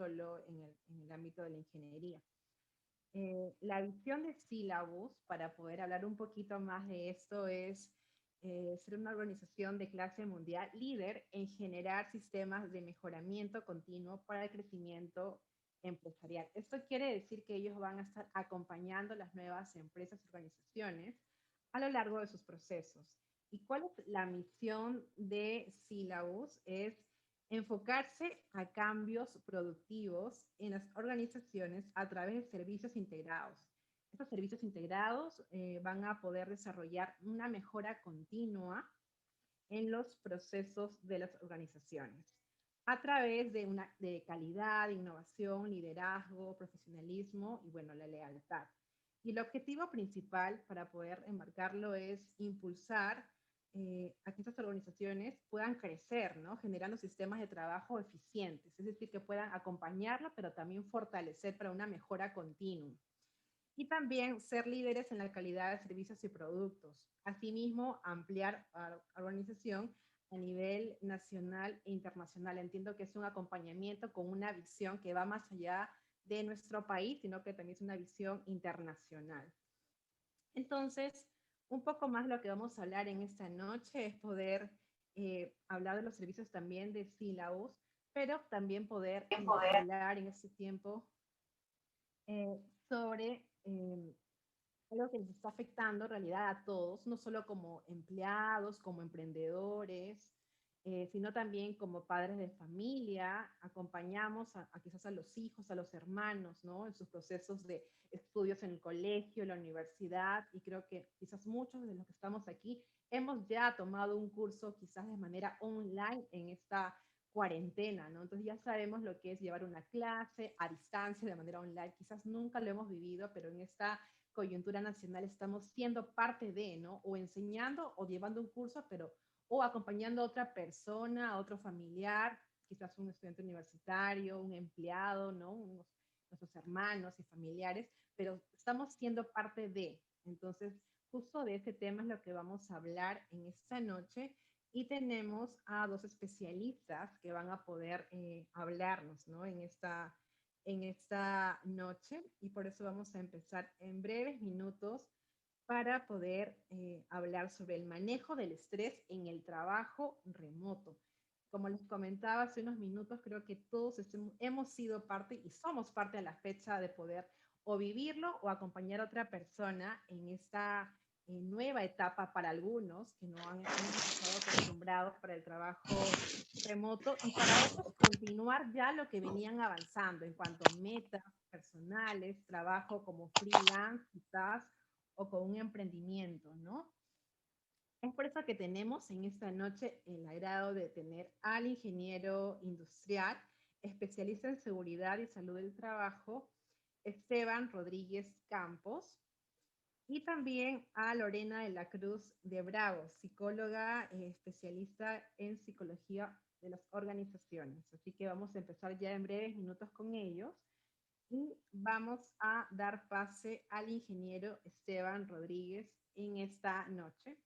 solo en el ámbito de la ingeniería. La visión de Syllabus, para poder hablar un poquito más de esto, es ser una organización de clase mundial líder en generar sistemas de mejoramiento continuo para el crecimiento empresarial. Esto quiere decir que ellos van a estar acompañando las nuevas empresas y organizaciones a lo largo de sus procesos. ¿Y cuál es la misión de Syllabus? Es enfocarse a cambios productivos en las organizaciones a través de servicios integrados. Estos servicios integrados van a poder desarrollar una mejora continua en los procesos de las organizaciones a través de calidad, innovación, liderazgo, profesionalismo y, bueno, la lealtad. Y el objetivo principal para poder embarcarlo es impulsar a que estas organizaciones puedan crecer, ¿no? Generando sistemas de trabajo eficientes, es decir, que puedan acompañarlo, pero también fortalecer para una mejora continua. Y también ser líderes en la calidad de servicios y productos. Asimismo, ampliar a la organización a nivel nacional e internacional. Entiendo que es un acompañamiento con una visión que va más allá de nuestro país, sino que también es una visión internacional. Entonces, un poco más lo que vamos a hablar en esta noche es poder hablar de los servicios también de Syllabus, pero también poder hablar en este tiempo sobre algo que nos está afectando en realidad a todos, no solo como empleados, como emprendedores, sino también como padres de familia, acompañamos quizás a los hijos, a los hermanos, ¿no? En sus procesos de estudios en el colegio, en la universidad, y creo que quizás muchos de los que estamos aquí hemos ya tomado un curso quizás de manera online en esta cuarentena, ¿no? Entonces ya sabemos lo que es llevar una clase a distancia de manera online, quizás nunca lo hemos vivido, pero en esta coyuntura nacional estamos siendo parte de, ¿no? O enseñando o llevando un curso, pero o acompañando a otra persona, a otro familiar, quizás un estudiante universitario, un empleado, ¿no? Nuestros hermanos y familiares, pero estamos siendo parte de. Entonces, justo de ese tema es lo que vamos a hablar en esta noche y tenemos a dos especialistas que van a poder hablarnos, ¿no? En esta noche y por eso vamos a empezar en breves minutos para poder hablar sobre el manejo del estrés en el trabajo remoto. Como les comentaba hace unos minutos, creo que todos hemos sido parte y somos parte a la fecha de poder o vivirlo o acompañar a otra persona en esta nueva etapa para algunos que no han estado acostumbrados para el trabajo remoto y para otros continuar ya lo que venían avanzando en cuanto a metas personales, trabajo como freelance quizás o con un emprendimiento, ¿no? Es por eso que tenemos en esta noche el agrado de tener al ingeniero industrial, especialista en seguridad y salud del trabajo, Esteban Rodríguez Campos, y también a Lorena de la Cruz de Bravo, psicóloga especialista en psicología de las organizaciones. Así que vamos a empezar ya en breves minutos con ellos. Y vamos a dar pase al ingeniero Esteban Rodríguez en esta noche.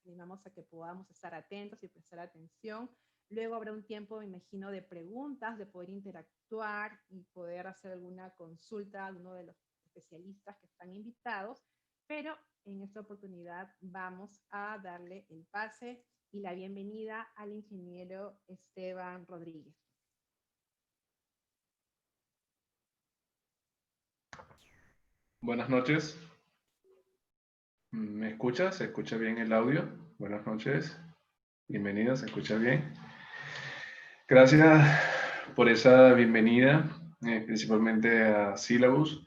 Animamos a que podamos estar atentos y prestar atención. Luego habrá un tiempo, me imagino, de preguntas, de poder interactuar y poder hacer alguna consulta a uno de los especialistas que están invitados. Pero en esta oportunidad vamos a darle el pase y la bienvenida al ingeniero Esteban Rodríguez. Buenas noches. ¿Me escuchas? ¿Se escucha bien el audio? Buenas noches. Bienvenido, ¿se escucha bien? Gracias por esa bienvenida, principalmente a Syllabus,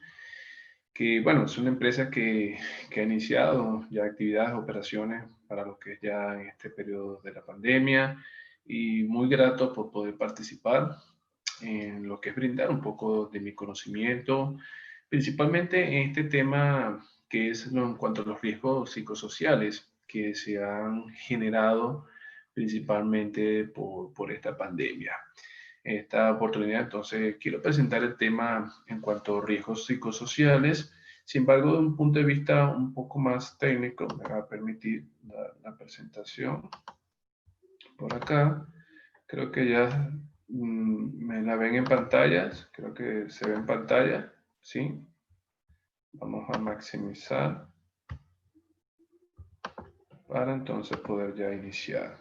que bueno, es una empresa que ha iniciado ya actividades, operaciones para lo que es ya en este periodo de la pandemia y muy grato por poder participar en lo que es brindar un poco de mi conocimiento, principalmente en este tema que es en cuanto a los riesgos psicosociales que se han generado principalmente por esta pandemia. En esta oportunidad, entonces, quiero presentar el tema en cuanto a riesgos psicosociales. Sin embargo, de un punto de vista un poco más técnico, me va a permitir la presentación por acá. Creo que ya ¿Me la ven en pantalla? Creo que se ve en pantalla, ¿sí? Vamos a maximizar para entonces poder ya iniciar.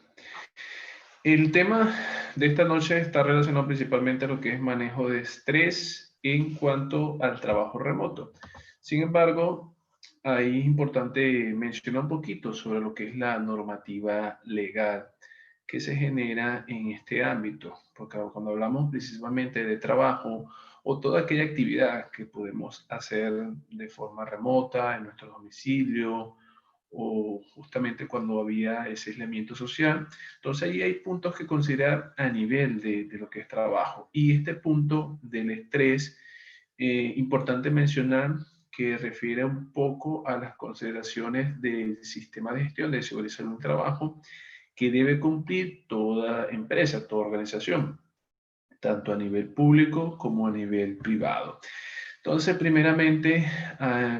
El tema de esta noche está relacionado principalmente a lo que es manejo de estrés en cuanto al trabajo remoto. Sin embargo, ahí es importante mencionar un poquito sobre lo que es la normativa legal que se genera en este ámbito, porque cuando hablamos principalmente de trabajo o toda aquella actividad que podemos hacer de forma remota en nuestro domicilio o justamente cuando había ese aislamiento social. Entonces ahí hay puntos que considerar a nivel de lo que es trabajo. Y este punto del estrés, importante mencionar que refiere un poco a las consideraciones del sistema de gestión de seguridad y salud del trabajo que debe cumplir toda empresa, toda organización, tanto a nivel público como a nivel privado. Entonces, primeramente,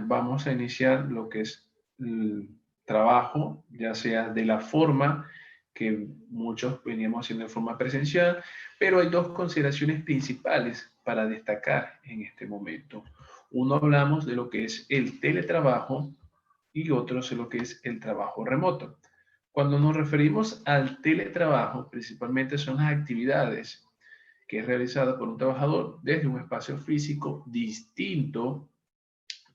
vamos a iniciar lo que es el trabajo, ya sea de la forma que muchos veníamos haciendo de forma presencial, pero hay dos consideraciones principales para destacar en este momento. Uno hablamos de lo que es el teletrabajo y otro es lo que es el trabajo remoto. Cuando nos referimos al teletrabajo, principalmente son las actividades que es realizada por un trabajador desde un espacio físico distinto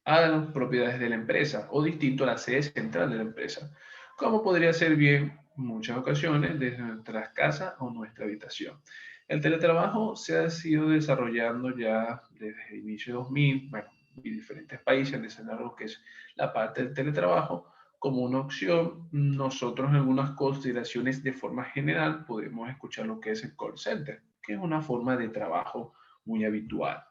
a las propiedades de la empresa o distinto a la sede central de la empresa, como podría ser bien en muchas ocasiones desde nuestras casas o nuestra habitación. El teletrabajo se ha sido desarrollando ya desde el inicio de 2000, bueno, y diferentes países han desarrollado lo que es la parte del teletrabajo como una opción. Nosotros en algunas consideraciones de forma general podemos escuchar lo que es el call center, que es una forma de trabajo muy habitual.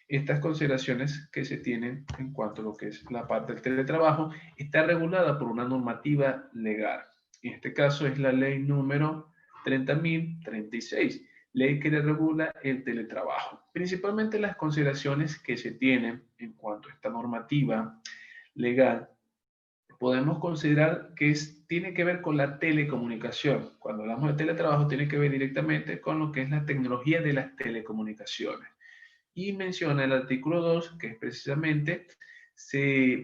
Estas consideraciones que se tienen en cuanto a lo que es la parte del teletrabajo está regulada por una normativa legal. En este caso es la ley número 30.036, ley que le regula el teletrabajo. Principalmente las consideraciones que se tienen en cuanto a esta normativa legal podemos considerar que tiene que ver con la telecomunicación. Cuando hablamos de teletrabajo tiene que ver directamente con lo que es la tecnología de las telecomunicaciones. Y menciona el artículo 2, que es precisamente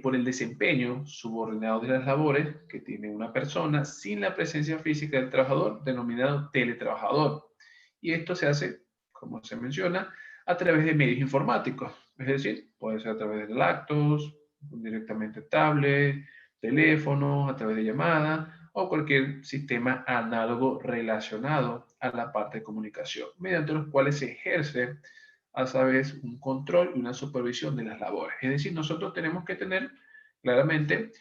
por el desempeño subordinado de las labores que tiene una persona sin la presencia física del trabajador, denominado teletrabajador. Y esto se hace, como se menciona, a través de medios informáticos. Es decir, puede ser a través de lactos, directamente tablet, teléfonos, a través de llamadas o cualquier sistema análogo relacionado a la parte de comunicación, mediante los cuales se ejerce a saber un control y una supervisión de las labores. Es decir, nosotros tenemos que tener claramente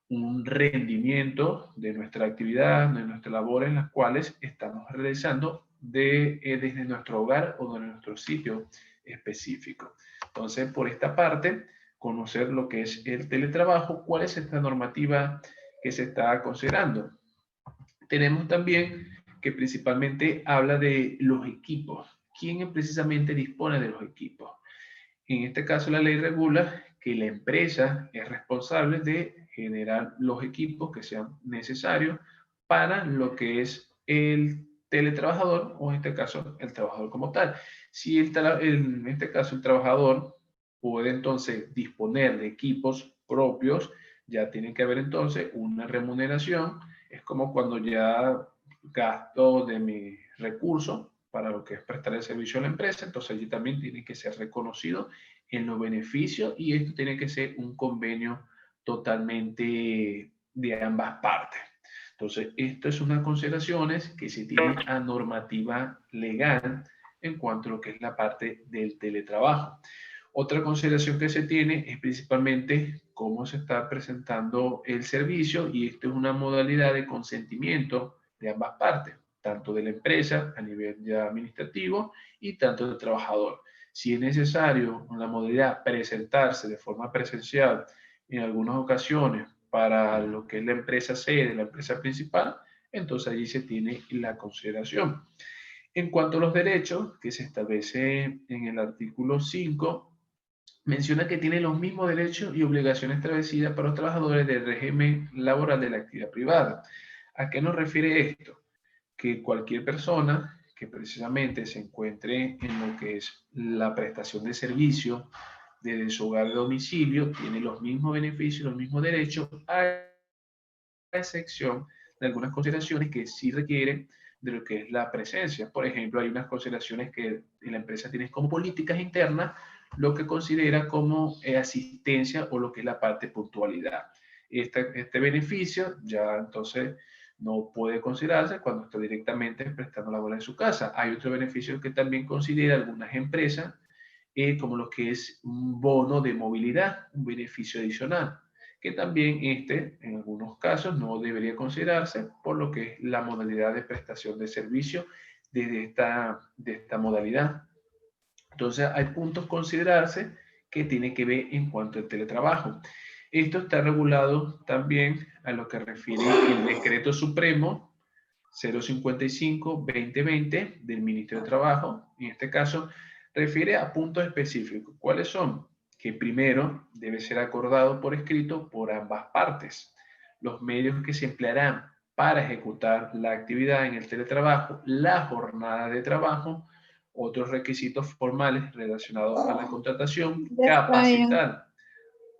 un rendimiento de nuestra actividad, de nuestras labores en las cuales estamos realizando desde nuestro hogar o de nuestro sitio específico. Entonces, por esta parte, conocer lo que es el teletrabajo, cuál es esta normativa que se está considerando. Tenemos también que principalmente habla de los equipos. ¿Quién precisamente dispone de los equipos? En este caso, la ley regula que la empresa es responsable de generar los equipos que sean necesarios para lo que es el teletrabajador o en este caso el trabajador como tal. Si en este caso el trabajador puede entonces disponer de equipos propios, ya tiene que haber entonces una remuneración. Es como cuando ya gasto de mi recurso para lo que es prestar el servicio a la empresa, entonces allí también tiene que ser reconocido en los beneficios y esto tiene que ser un convenio totalmente de ambas partes. Entonces, esto es unas consideraciones que se tienen a normativa legal en cuanto a lo que es la parte del teletrabajo. Otra consideración que se tiene es principalmente cómo se está presentando el servicio y esto es una modalidad de consentimiento de ambas partes, tanto de la empresa a nivel ya administrativo y tanto del trabajador. Si es necesario en la modalidad presentarse de forma presencial en algunas ocasiones para lo que es la empresa sede, la empresa principal, entonces allí se tiene la consideración. En cuanto a los derechos que se establece en el artículo 5, menciona que tiene los mismos derechos y obligaciones establecidas para los trabajadores del régimen laboral de la actividad privada. ¿A qué nos refiere esto? Que cualquier persona que precisamente se encuentre en lo que es la prestación de servicio desde su hogar de domicilio, tiene los mismos beneficios, los mismos derechos, a excepción de algunas consideraciones que sí requieren de lo que es la presencia. Por ejemplo, hay unas consideraciones que la empresa tiene como políticas internas, lo que considera como asistencia o lo que es la parte puntualidad. Este beneficio ya entonces no puede considerarse cuando está directamente prestando la bola en su casa. Hay otro beneficio que también considera algunas empresas, como lo que es un bono de movilidad, un beneficio adicional, que también en algunos casos no debería considerarse por lo que es la modalidad de prestación de servicio de esta modalidad. Entonces, hay puntos a considerarse que tienen que ver en cuanto al teletrabajo. Esto está regulado también a lo que refiere el Decreto Supremo 055-2020 del Ministerio de Trabajo. En este caso, refiere a puntos específicos. ¿Cuáles son? Que primero debe ser acordado por escrito por ambas partes. Los medios que se emplearán para ejecutar la actividad en el teletrabajo, la jornada de trabajo, otros requisitos formales relacionados a la contratación, capacitar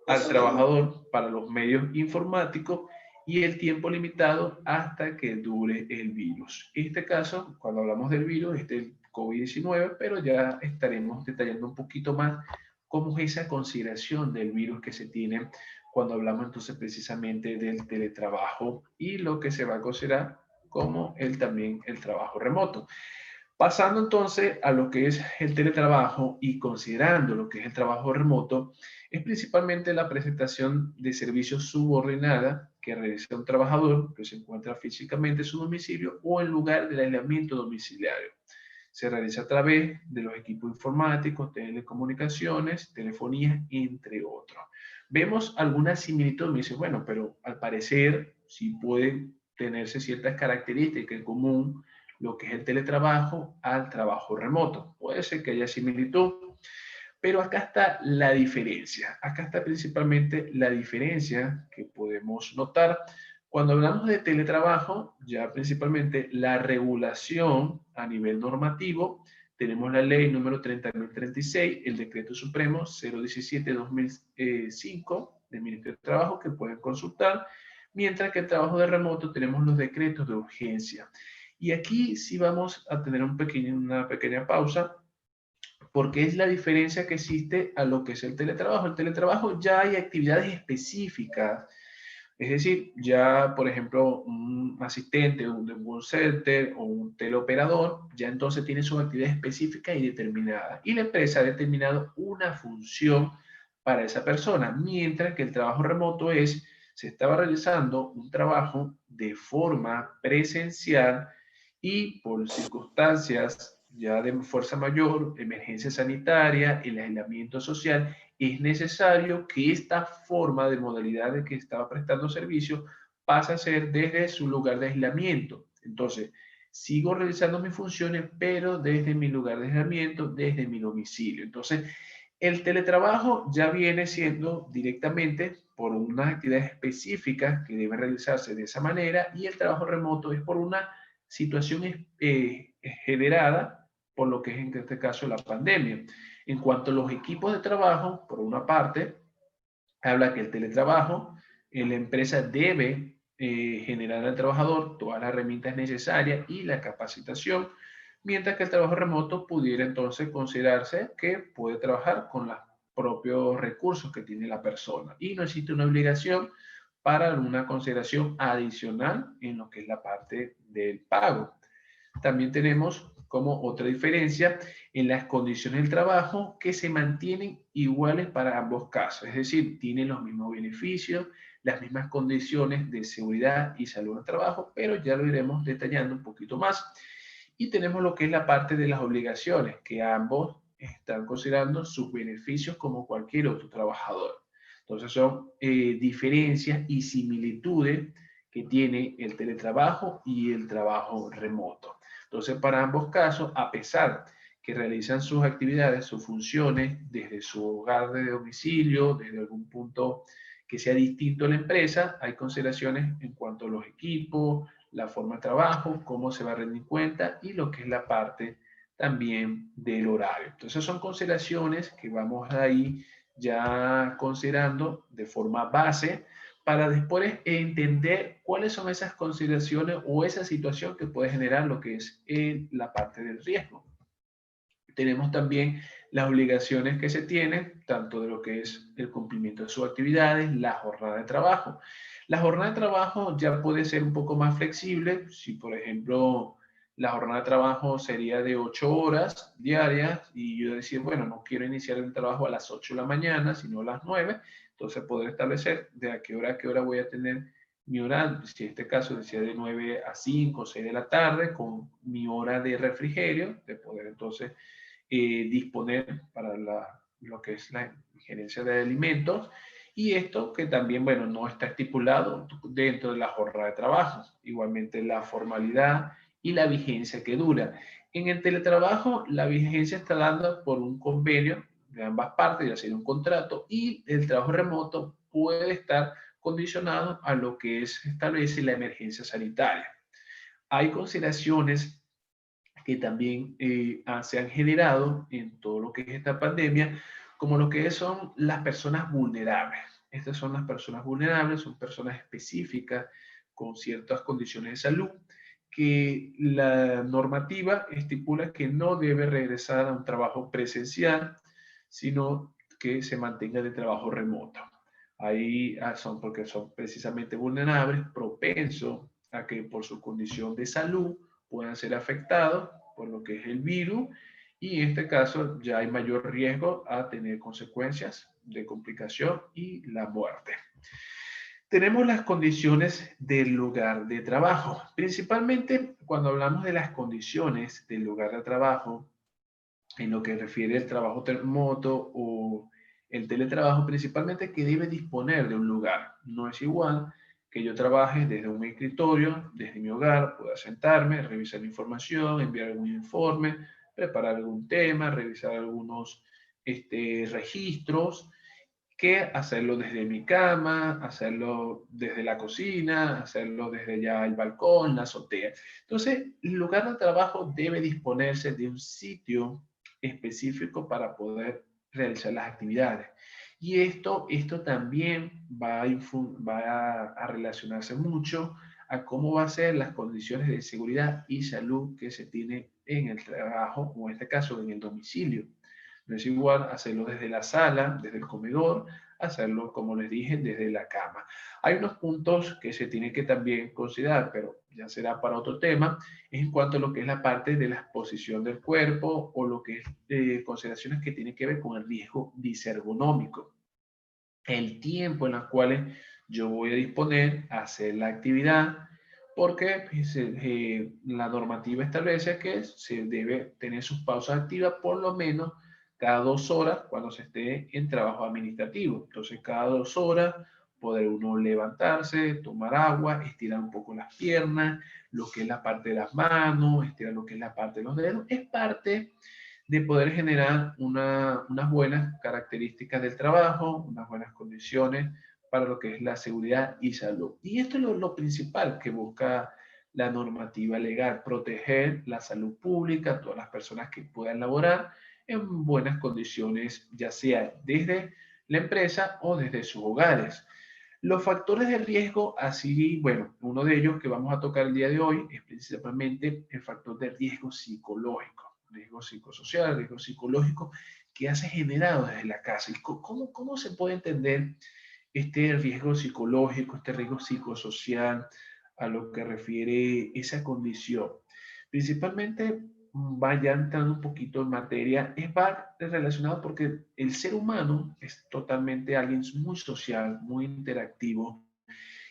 al trabajador para los medios informáticos y el tiempo limitado hasta que dure el virus. En este caso, cuando hablamos del virus, es del COVID-19, pero ya estaremos detallando un poquito más cómo es esa consideración del virus que se tiene cuando hablamos entonces precisamente del teletrabajo y lo que se va a considerar como también el trabajo remoto. Pasando entonces a lo que es el teletrabajo y considerando lo que es el trabajo remoto, es principalmente la presentación de servicios subordinada que realiza un trabajador que se encuentra físicamente en su domicilio o en lugar del aislamiento domiciliario. Se realiza a través de los equipos informáticos, telecomunicaciones, telefonía, entre otros. Vemos alguna similitud, me dice, bueno, pero al parecer sí pueden tenerse ciertas características en común lo que es el teletrabajo al trabajo remoto. Puede ser que haya similitud, pero acá está la diferencia. Acá está principalmente la diferencia que podemos notar. Cuando hablamos de teletrabajo, ya principalmente la regulación a nivel normativo, tenemos la ley número 30.036, el decreto supremo 017-2005 del Ministerio de Trabajo que pueden consultar, mientras que el trabajo de remoto tenemos los decretos de urgencia. Y aquí sí vamos a tener una pequeña pausa porque es la diferencia que existe a lo que es el teletrabajo. El teletrabajo ya hay actividades específicas, es decir, ya por ejemplo un asistente, un call center o un teleoperador, ya entonces tiene sus actividades específicas y determinadas. Y la empresa ha determinado una función para esa persona, mientras que el trabajo remoto se estaba realizando un trabajo de forma presencial y por circunstancias ya de fuerza mayor, emergencia sanitaria, el aislamiento social, es necesario que esta forma de modalidad de que estaba prestando servicio pase a ser desde su lugar de aislamiento. Entonces, sigo realizando mis funciones, pero desde mi lugar de aislamiento, desde mi domicilio. Entonces, el teletrabajo ya viene siendo directamente por unas actividades específicas que deben realizarse de esa manera y el trabajo remoto es por una situación generada por lo que es en este caso la pandemia. En cuanto a los equipos de trabajo, por una parte, habla que el teletrabajo, la empresa debe generar al trabajador todas las herramientas necesarias y la capacitación, mientras que el trabajo remoto pudiera entonces considerarse que puede trabajar con los propios recursos que tiene la persona y no existe una obligación para una consideración adicional en lo que es la parte del pago. También tenemos como otra diferencia en las condiciones del trabajo que se mantienen iguales para ambos casos, es decir, tienen los mismos beneficios, las mismas condiciones de seguridad y salud en el trabajo, pero ya lo iremos detallando un poquito más. Y tenemos lo que es la parte de las obligaciones, que ambos están considerando sus beneficios como cualquier otro trabajador. Entonces son diferencias y similitudes que tiene el teletrabajo y el trabajo remoto. Entonces, para ambos casos, a pesar que realizan sus actividades, sus funciones desde su hogar de domicilio, desde algún punto que sea distinto a la empresa, hay consideraciones en cuanto a los equipos, la forma de trabajo, cómo se va a rendir cuenta y lo que es la parte también del horario. Entonces son consideraciones que vamos ahí ya considerando de forma base para después entender cuáles son esas consideraciones o esa situación que puede generar lo que es la parte del riesgo. Tenemos también las obligaciones que se tienen, tanto de lo que es el cumplimiento de sus actividades, la jornada de trabajo. La jornada de trabajo ya puede ser un poco más flexible, si por ejemplo la jornada de trabajo sería de 8 horas diarias y yo decir, bueno, no quiero iniciar el trabajo a las 8 de la mañana, sino a las 9, entonces poder establecer de a qué hora voy a tener mi hora, si en este caso decía de 9 a 5 o 6 de la tarde, con mi hora de refrigerio, de poder entonces disponer para lo que es la gerencia de alimentos. Y esto que también, bueno, no está estipulado dentro de la jornada de trabajo. Igualmente la formalidad y la vigencia que dura. En el teletrabajo, la vigencia está dada por un convenio de ambas partes, ya sea un contrato, y el trabajo remoto puede estar condicionado a lo que establece la emergencia sanitaria. Hay consideraciones que también se han generado en todo lo que es esta pandemia, como lo que son las personas vulnerables. Estas son las personas vulnerables, son personas específicas con ciertas condiciones de salud que la normativa estipula que no debe regresar a un trabajo presencial, sino que se mantenga de trabajo remoto. Ahí son porque son precisamente vulnerables, propensos a que por su condición de salud puedan ser afectados por lo que es el virus y en este caso ya hay mayor riesgo a tener consecuencias de complicación y la muerte. Tenemos las condiciones del lugar de trabajo. Principalmente cuando hablamos de las condiciones del lugar de trabajo, en lo que refiere al trabajo remoto o el teletrabajo, principalmente que debe disponer de un lugar. No es igual que yo trabaje desde un escritorio, desde mi hogar, pueda sentarme, revisar información, enviar algún informe, preparar algún tema, revisar algunos registros, que hacerlo desde mi cama, hacerlo desde la cocina, hacerlo desde ya el balcón, la azotea. Entonces, el lugar de trabajo debe disponerse de un sitio específico para poder realizar las actividades. Y esto también va a relacionarse mucho a cómo va a ser las condiciones de seguridad y salud que se tiene en el trabajo, o en este caso en el domicilio. No es igual hacerlo desde la sala, desde el comedor, hacerlo, como les dije, desde la cama. Hay unos puntos que se tienen que también considerar, pero ya será para otro tema, es en cuanto a lo que es la parte de la exposición del cuerpo o lo que es consideraciones que tienen que ver con el riesgo disergonómico. El tiempo en el cual yo voy a disponer a hacer la actividad, porque pues, la normativa establece que se debe tener sus pausas activas por lo menos cada 2 horas cuando se esté en trabajo administrativo. Entonces, cada 2 horas poder uno levantarse, tomar agua, estirar un poco las piernas, lo que es la parte de las manos, estirar lo que es la parte de los dedos. Es parte de poder generar unas buenas características del trabajo, unas buenas condiciones para lo que es la seguridad y salud. Y esto es lo principal que busca la normativa legal, proteger la salud pública, todas las personas que puedan laborar en buenas condiciones, ya sea desde la empresa o desde sus hogares. Los factores de riesgo, así, bueno, uno de ellos que vamos a tocar el día de hoy es principalmente el factor de riesgo psicosocial, riesgo psicológico que hace generado desde la casa. ¿Y cómo se puede entender este riesgo psicológico, este riesgo psicosocial a lo que refiere esa condición? Principalmente vaya entrando un poquito en materia, va relacionado porque el ser humano es totalmente alguien muy social, muy interactivo,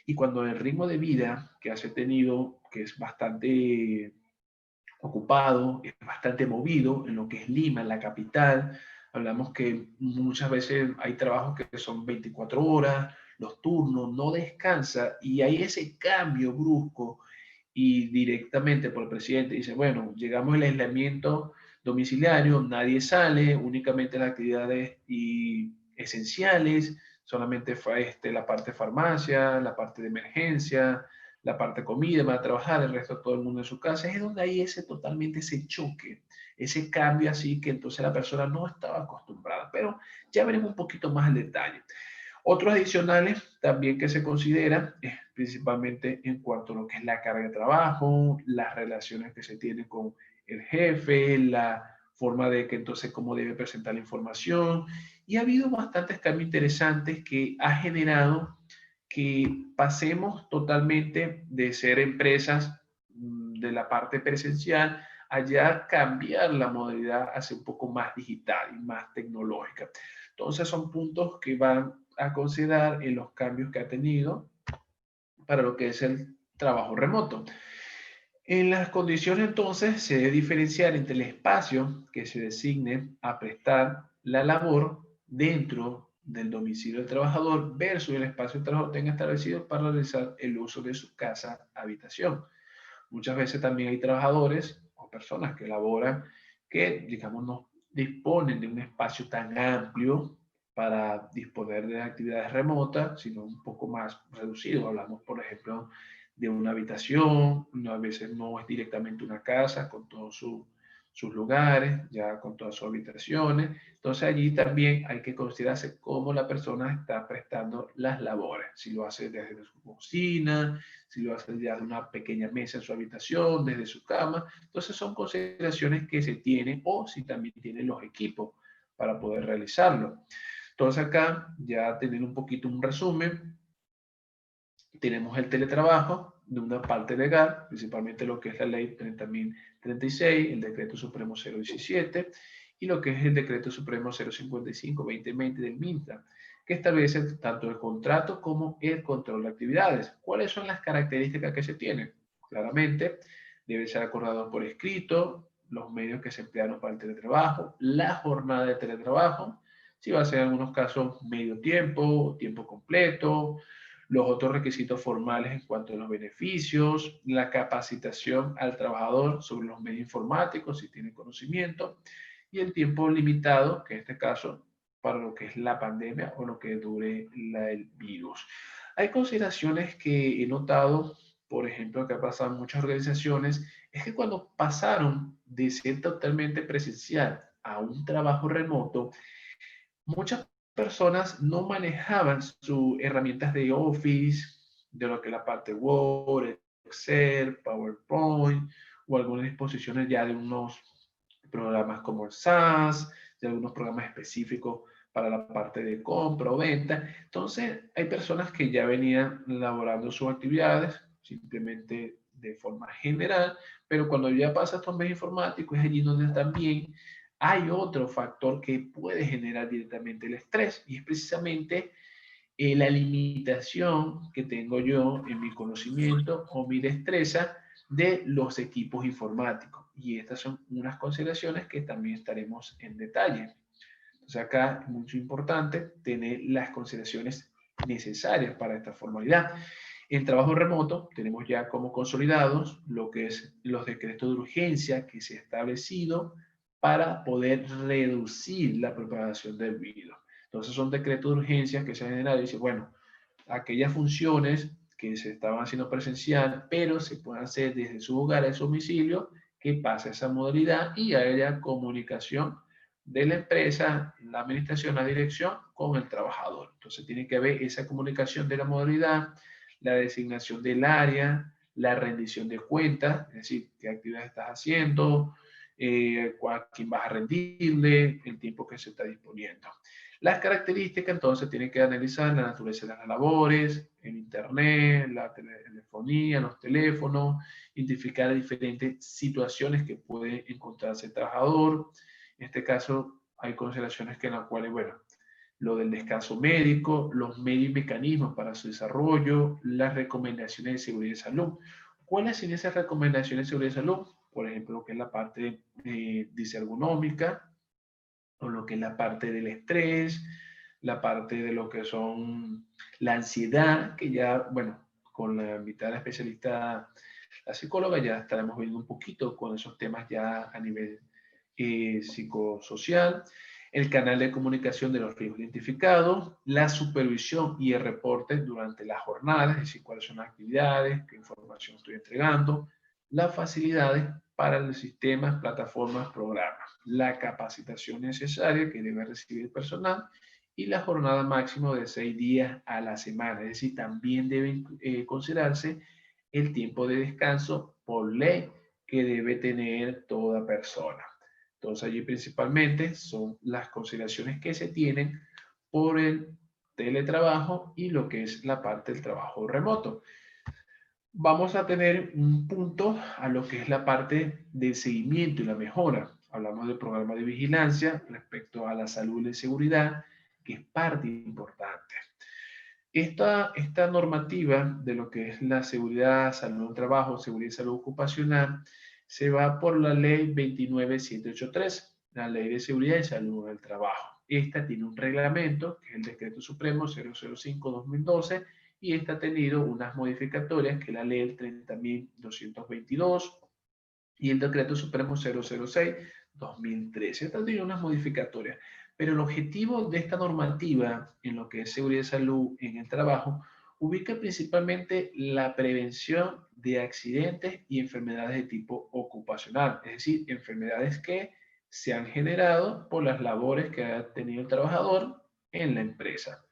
y cuando el ritmo de vida que has tenido, que es bastante ocupado, es bastante movido en lo que es Lima, en la capital, hablamos que muchas veces hay trabajos que son 24 horas, los turnos, no descansa, y hay ese cambio brusco y directamente por el presidente dice, bueno, llegamos al aislamiento domiciliario, nadie sale, únicamente las actividades esenciales, solamente fue la parte de farmacia, la parte de emergencia, la parte comida, van a trabajar, el resto todo el mundo en su casa. Es donde hay totalmente ese choque, ese cambio así que entonces la persona no estaba acostumbrada. Pero ya veremos un poquito más el detalle. Otros adicionales también que se consideran es principalmente en cuanto a lo que es la carga de trabajo, las relaciones que se tienen con el jefe, la forma de que entonces cómo debe presentar la información. Y ha habido bastantes cambios interesantes que ha generado que pasemos totalmente de ser empresas de la parte presencial a ya cambiar la modalidad hacia un poco más digital y más tecnológica. Entonces son puntos que van a considerar en los cambios que ha tenido para lo que es el trabajo remoto. En las condiciones entonces se debe diferenciar entre el espacio que se designe a prestar la labor dentro del domicilio del trabajador versus el espacio que el trabajador tenga establecido para realizar el uso de su casa habitación. Muchas veces también hay trabajadores o personas que laboran que, digamos, no disponen de un espacio tan amplio para disponer de actividades remotas, sino un poco más reducido. Hablamos, por ejemplo, de una habitación, a veces no es directamente una casa con todos sus lugares, ya con todas sus habitaciones. Entonces allí también hay que considerarse cómo la persona está prestando las labores, si lo hace desde su cocina, si lo hace ya de una pequeña mesa en su habitación, desde su cama. Entonces son consideraciones que se tienen o si también tienen los equipos para poder realizarlo. Entonces acá ya teniendo un poquito un resumen, tenemos el teletrabajo de una parte legal, principalmente lo que es la ley 30.036, el decreto supremo 017 y lo que es el decreto supremo 055-2020 del MINTRA, que establece tanto el contrato como el control de actividades. ¿Cuáles son las características que se tienen? Claramente, debe ser acordado por escrito, los medios que se emplearon para el teletrabajo, la jornada de teletrabajo, si va a ser en algunos casos medio tiempo, tiempo completo, los otros requisitos formales en cuanto a los beneficios, la capacitación al trabajador sobre los medios informáticos, si tiene conocimiento, y el tiempo limitado, que en este caso para lo que es la pandemia o lo que dure el virus. Hay consideraciones que he notado, por ejemplo, que ha pasado en muchas organizaciones, es que cuando pasaron de ser totalmente presencial a un trabajo remoto, muchas personas no manejaban sus herramientas de Office, de lo que es la parte Word, Excel, PowerPoint, o algunas disposiciones ya de unos programas como el SaaS, de algunos programas específicos para la parte de compra o venta. Entonces, hay personas que ya venían elaborando sus actividades simplemente de forma general, pero cuando ya pasa estos medios informáticos es allí donde también hay otro factor que puede generar directamente el estrés y es precisamente la limitación que tengo yo en mi conocimiento o mi destreza de los equipos informáticos. Y estas son unas consideraciones que también estaremos en detalle. Entonces acá es muy importante tener las consideraciones necesarias para esta formalidad. En trabajo remoto tenemos ya como consolidados lo que es los decretos de urgencia que se ha establecido para poder reducir la propagación del virus. Entonces son decretos de urgencia que se han generado y dice, bueno, aquellas funciones que se estaban haciendo presencial, pero se pueden hacer desde su hogar a su domicilio, que pase esa modalidad y haya comunicación de la empresa, la administración, la dirección con el trabajador. Entonces tiene que haber esa comunicación de la modalidad, la designación del área, la rendición de cuentas, es decir, qué actividades estás haciendo, a quién vas a rendirle, el tiempo que se está disponiendo. Las características entonces tienen que analizar la naturaleza de las labores, el internet, la telefonía, los teléfonos, identificar diferentes situaciones que puede encontrarse el trabajador. En este caso hay consideraciones que en las cuales, bueno, lo del descanso médico, los medios y mecanismos para su desarrollo, las recomendaciones de seguridad y salud. ¿Cuáles son esas recomendaciones de seguridad y salud? Por ejemplo, lo que es la parte disergonómica, o lo que es la parte del estrés, la parte de lo que son la ansiedad, que ya, bueno, con la invitada especialista, la psicóloga, ya estaremos viendo un poquito con esos temas ya a nivel psicosocial. el canal de comunicación de los riesgos identificados, la supervisión y el reporte durante la jornada, es decir, cuáles son las actividades, qué información estoy entregando, las facilidades para los sistemas, plataformas, programas, la capacitación necesaria que debe recibir el personal y la jornada máxima de 6 días a la semana. Es decir, también debe considerarse el tiempo de descanso por ley que debe tener toda persona. Entonces, allí principalmente son las consideraciones que se tienen por el teletrabajo y lo que es la parte del trabajo remoto. Vamos a tener un punto a lo que es la parte del seguimiento y la mejora. Hablamos del programa de vigilancia respecto a la salud y la seguridad, que es parte importante. Esta normativa de lo que es la seguridad, salud del trabajo, seguridad y salud ocupacional, se va por la ley 29783, la ley de seguridad y salud del trabajo. Esta tiene un reglamento, que es el decreto supremo 005-2012, y esta ha tenido unas modificatorias, que es la ley 30.222 y el decreto supremo 006-2013. Esta tiene unas modificatorias. Pero el objetivo de esta normativa en lo que es seguridad y salud en el trabajo ubica principalmente la prevención de accidentes y enfermedades de tipo ocupacional, es decir, enfermedades que se han generado por las labores que ha tenido el trabajador en la empresa.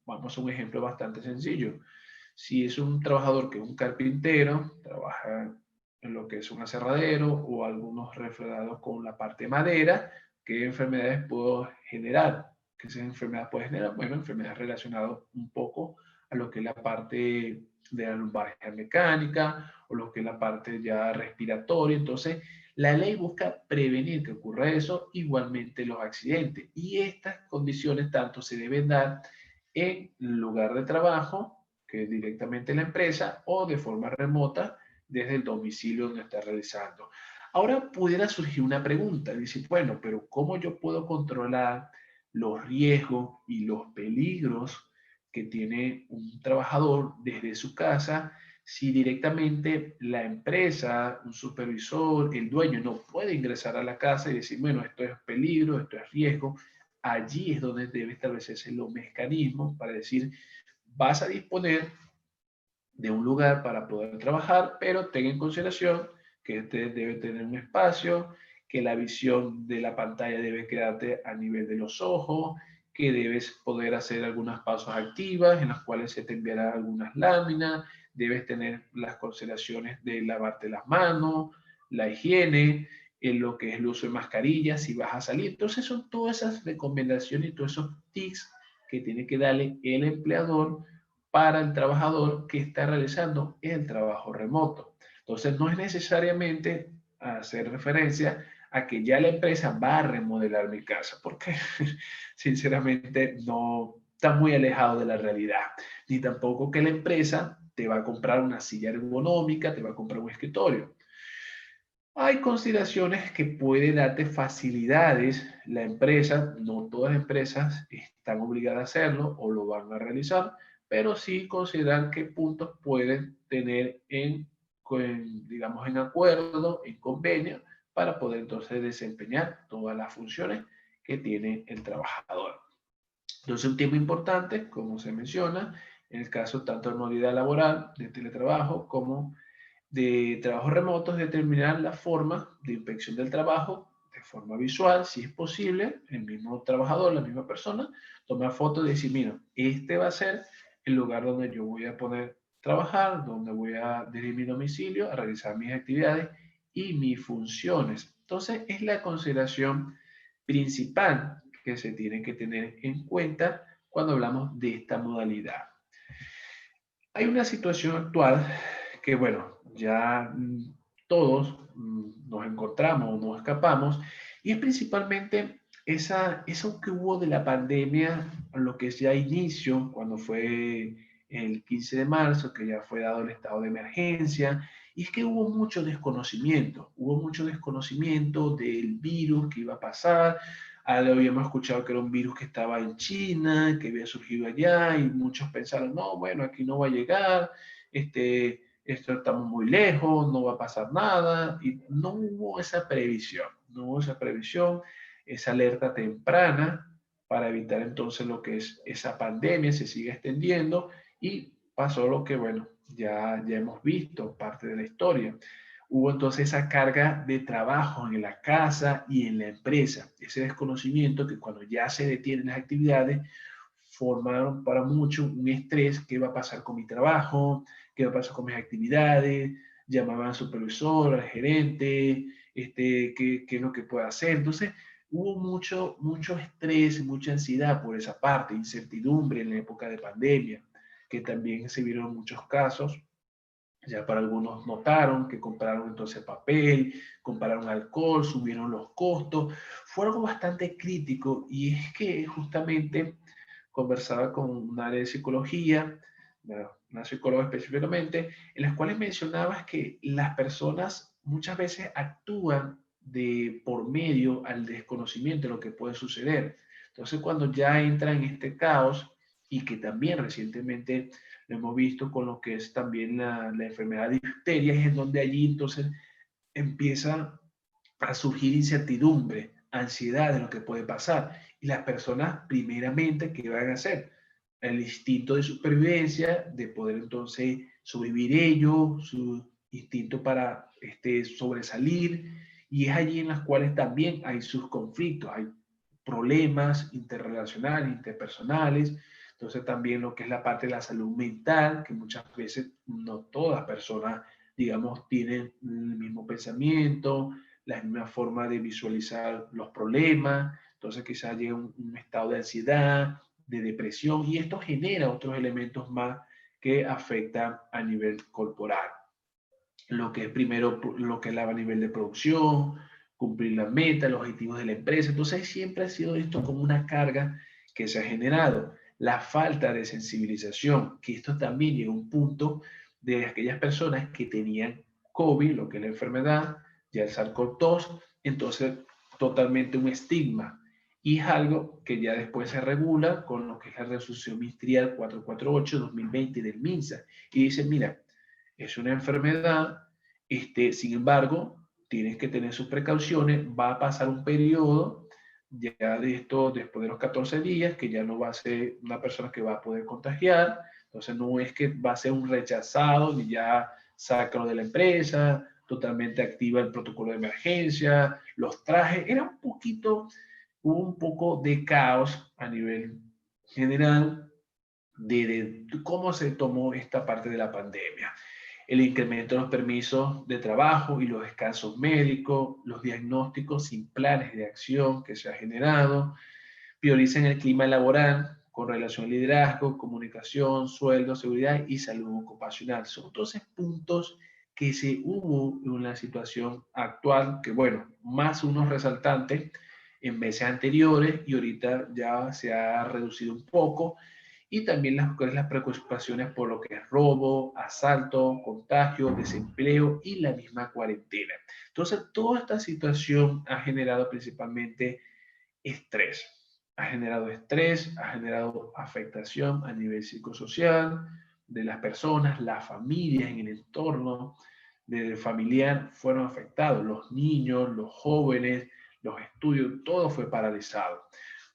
Vamos a un ejemplo bastante sencillo. Si es un trabajador que es un carpintero, trabaja en lo que es un aserradero o algunos refredados con la parte de madera, ¿qué enfermedades puedo generar? ¿Qué enfermedades puede generar? Bueno, enfermedades relacionadas un poco a lo que es la parte de la lumbalgia mecánica o lo que es la parte ya respiratoria. Entonces, la ley busca prevenir que ocurra eso, igualmente los accidentes. Y estas condiciones tanto se deben dar en lugar de trabajo, que es directamente en la empresa, o de forma remota desde el domicilio donde está realizando. Ahora pudiera surgir una pregunta, dice, bueno, pero ¿cómo yo puedo controlar los riesgos y los peligros que tiene un trabajador desde su casa si directamente la empresa, un supervisor, el dueño no puede ingresar a la casa y decir, bueno, esto es peligro, esto es riesgo? Allí es donde debe establecerse los mecanismos para decir, vas a disponer de un lugar para poder trabajar, pero ten en consideración que este debe tener un espacio, que la visión de la pantalla debe quedarte a nivel de los ojos, que debes poder hacer algunas pausas activas en las cuales se te enviará algunas láminas, debes tener las consideraciones de lavarte las manos, la higiene, en lo que es el uso de mascarillas, si vas a salir. Entonces son todas esas recomendaciones y todos esos tips que tiene que darle el empleador para el trabajador que está realizando el trabajo remoto. Entonces, no es necesariamente hacer referencia a que ya la empresa va a remodelar mi casa, porque sinceramente no está muy alejado de la realidad. Ni tampoco que la empresa te va a comprar una silla ergonómica, te va a comprar un escritorio. Hay consideraciones que puede darte facilidades la empresa, no todas las empresas están obligadas a hacerlo o lo van a realizar, pero sí consideran qué puntos pueden tener digamos, en acuerdo, en convenio, para poder entonces desempeñar todas las funciones que tiene el trabajador. Entonces, un tema importante, como se menciona, en el caso tanto de modalidad laboral, de teletrabajo, como de trabajo remoto, es determinar la forma de inspección del trabajo de forma visual, si es posible, el mismo trabajador, la misma persona, tomar fotos y decir, mira, este va a ser el lugar donde yo voy a poder trabajar, donde voy a desde mi domicilio a realizar mis actividades y mis funciones. Entonces, es la consideración principal que se tiene que tener en cuenta cuando hablamos de esta modalidad. Hay una situación actual que, bueno, ya todos nos encontramos, nos escapamos, y es principalmente eso que hubo de la pandemia, lo que es ya inicio, cuando fue el 15 de marzo, que ya fue dado el estado de emergencia, y es que hubo mucho desconocimiento del virus que iba a pasar. Habíamos escuchado que era un virus que estaba en China, que había surgido allá, y muchos pensaron, no, bueno, aquí no va a llegar, esto estamos muy lejos, no va a pasar nada, y no hubo esa previsión, no hubo esa previsión. esa alerta temprana para evitar entonces lo que es esa pandemia se sigue extendiendo y pasó lo que, bueno, ya hemos visto parte de la historia. Hubo entonces esa carga de trabajo en la casa y en la empresa, ese desconocimiento que cuando ya se detienen las actividades formaron para muchos un estrés: ¿qué va a pasar con mi trabajo? ¿Qué va a pasar con mis actividades? Llamaban al supervisor, al gerente, qué es lo que puedo hacer. Entonces, hubo mucho estrés, mucha ansiedad por esa parte, incertidumbre en la época de pandemia, que también se vieron muchos casos. Ya para algunos notaron que compraron entonces papel, compraron alcohol, subieron los costos. Fue algo bastante crítico y es que justamente conversaba con un área de psicología, una psicóloga específicamente, en las cuales mencionabas que las personas muchas veces actúan por medio al desconocimiento de lo que puede suceder. Entonces, cuando ya entra en este caos, y que también recientemente lo hemos visto con lo que es también la enfermedad de difteria, es en donde allí entonces empieza a surgir incertidumbre, ansiedad de lo que puede pasar. Y las personas, primeramente, ¿qué van a hacer? El instinto de supervivencia, de poder entonces sobrevivir ellos, su instinto para sobresalir, y es allí en las cuales también hay sus conflictos, hay problemas interrelacionales, interpersonales. Entonces también lo que es la parte de la salud mental, que muchas veces no todas personas, digamos, tienen el mismo pensamiento, la misma forma de visualizar los problemas. Entonces quizás llega un estado de ansiedad, de depresión, y esto genera otros elementos más que afectan a nivel corporal. Lo que es primero, lo que es a nivel de producción, cumplir las metas, los objetivos de la empresa. Entonces siempre ha sido esto como una carga que se ha generado. La falta de sensibilización, que esto también llega a un punto de aquellas personas que tenían COVID, lo que es la enfermedad, ya el SARS-CoV-2, entonces totalmente un estigma. Y es algo que ya después se regula con lo que es la resolución ministerial 448-2020 del MINSA. Y dice, mira, es una enfermedad, sin embargo, tienes que tener sus precauciones, va a pasar un periodo ya de esto, después de los 14 días, que ya no va a ser una persona que va a poder contagiar. Entonces no es que va a ser un rechazado, ni ya sácalo de la empresa, totalmente activa el protocolo de emergencia, los trajes. Hubo un poco de caos a nivel general de cómo se tomó esta parte de la pandemia. El incremento de los permisos de trabajo y los descansos médicos, los diagnósticos sin planes de acción que se ha generado, priorizan el clima laboral con relación al liderazgo, comunicación, sueldo, seguridad y salud ocupacional. Son 12 puntos que se hubo en la situación actual, que bueno, más unos resaltantes en meses anteriores y ahorita ya se ha reducido un poco, y también las preocupaciones por lo que es robo, asalto, contagio, desempleo y la misma cuarentena. Entonces, toda esta situación ha generado principalmente estrés. Ha generado afectación a nivel psicosocial de las personas, las familias en el entorno del familiar fueron afectados, los niños, los jóvenes, los estudios, todo fue paralizado.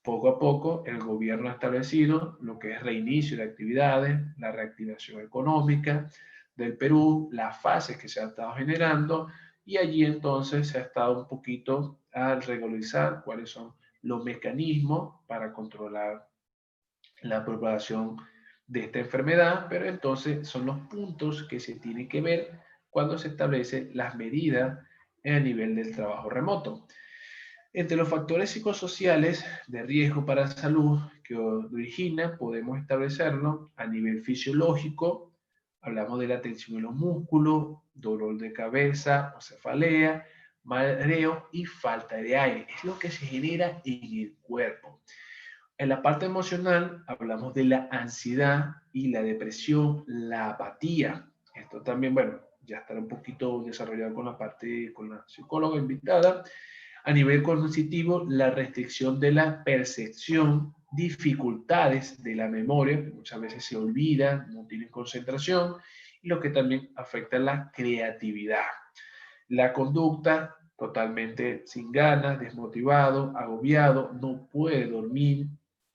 Poco a poco, el gobierno ha establecido lo que es reinicio de actividades, la reactivación económica del Perú, las fases que se han estado generando, y allí entonces se ha estado un poquito al regularizar cuáles son los mecanismos para controlar la propagación de esta enfermedad, pero entonces son los puntos que se tienen que ver cuando se establecen las medidas a nivel del trabajo remoto. Entre los factores psicosociales de riesgo para la salud que origina, podemos establecerlo a nivel fisiológico. Hablamos de la tensión en los músculos, dolor de cabeza o cefalea, mareo y falta de aire. Es lo que se genera en el cuerpo. En la parte emocional hablamos de la ansiedad y la depresión, la apatía. Esto también, bueno, ya estará un poquito desarrollado con con la psicóloga invitada. A nivel cognitivo, la restricción de la percepción, dificultades de la memoria, que muchas veces se olvidan, no tienen concentración, y lo que también afecta la creatividad. La conducta totalmente sin ganas, desmotivado, agobiado, no puede dormir,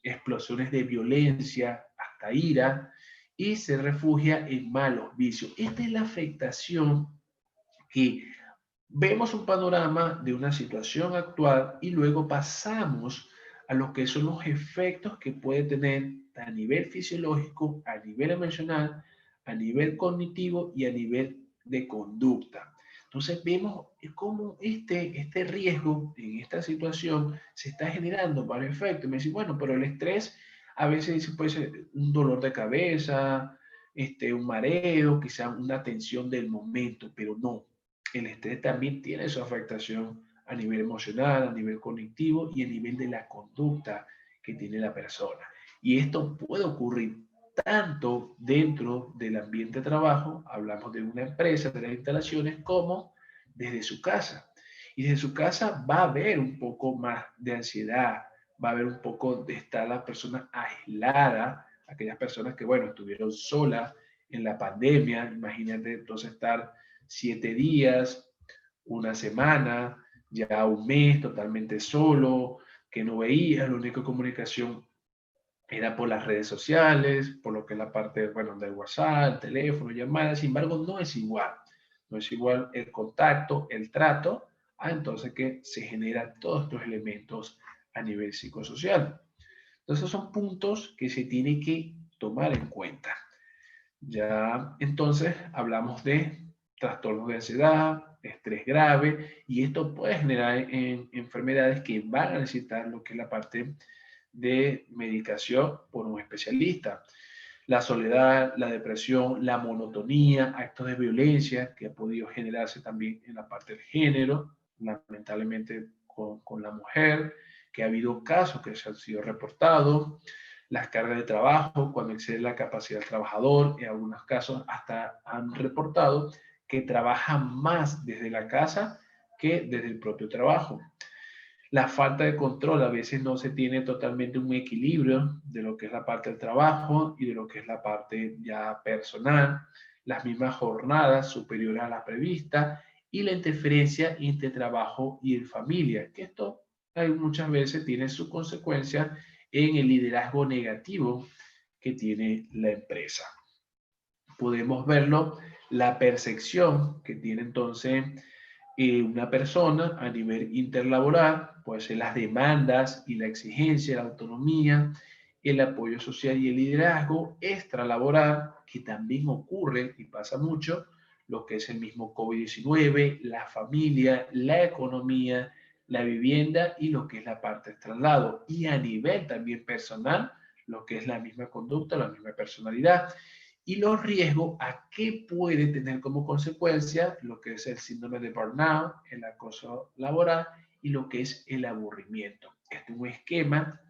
explosiones de violencia, hasta ira, y se refugia en malos vicios. Esta es la afectación que vemos un panorama de una situación actual y luego pasamos a lo que son los efectos que puede tener a nivel fisiológico, a nivel emocional, a nivel cognitivo y a nivel de conducta. Entonces vemos cómo este riesgo en esta situación se está generando varios efectos. Me dice, bueno, pero el estrés a veces puede ser un dolor de cabeza, un mareo, quizá una tensión del momento, pero no, el estrés también tiene su afectación a nivel emocional, a nivel cognitivo y a nivel de la conducta que tiene la persona. Y esto puede ocurrir tanto dentro del ambiente de trabajo, hablamos de una empresa, de las instalaciones, como desde su casa. Y desde su casa va a haber un poco más de ansiedad, va a haber un poco de estar la persona aislada, aquellas personas que, bueno, estuvieron solas en la pandemia, imagínate entonces estar 7 días, una semana, ya un mes totalmente solo, que no veía, la única comunicación era por las redes sociales, por lo que es la parte, bueno, del WhatsApp, teléfono, llamadas. Sin embargo, no es igual. No es igual el contacto, el trato, entonces que se generan todos estos elementos a nivel psicosocial. Entonces son puntos que se tienen que tomar en cuenta. Ya entonces hablamos de trastornos de ansiedad, estrés grave, y esto puede generar enfermedades que van a necesitar lo que es la parte de medicación por un especialista. La soledad, la depresión, la monotonía, actos de violencia que ha podido generarse también en la parte del género, lamentablemente con la mujer, que ha habido casos que se han sido reportados, las cargas de trabajo, cuando excede la capacidad del trabajador, en algunos casos hasta han reportado que trabajan más desde la casa que desde el propio trabajo. La falta de control, a veces no se tiene totalmente un equilibrio de lo que es la parte del trabajo y de lo que es la parte ya personal, las mismas jornadas superiores a la prevista y la interferencia entre trabajo y familia, que esto hay muchas veces tiene su consecuencia en el liderazgo negativo que tiene la empresa. Podemos verlo, la percepción que tiene entonces una persona a nivel interlaboral, puede ser las demandas y la exigencia, la autonomía, el apoyo social y el liderazgo extralaboral, que también ocurre y pasa mucho, lo que es el mismo COVID-19, la familia, la economía, la vivienda y lo que es la parte del traslado. Y a nivel también personal, lo que es la misma conducta, la misma personalidad y los riesgos a qué puede tener como consecuencia lo que es el síndrome de burnout, el acoso laboral y lo que es el aburrimiento. Este es un esquema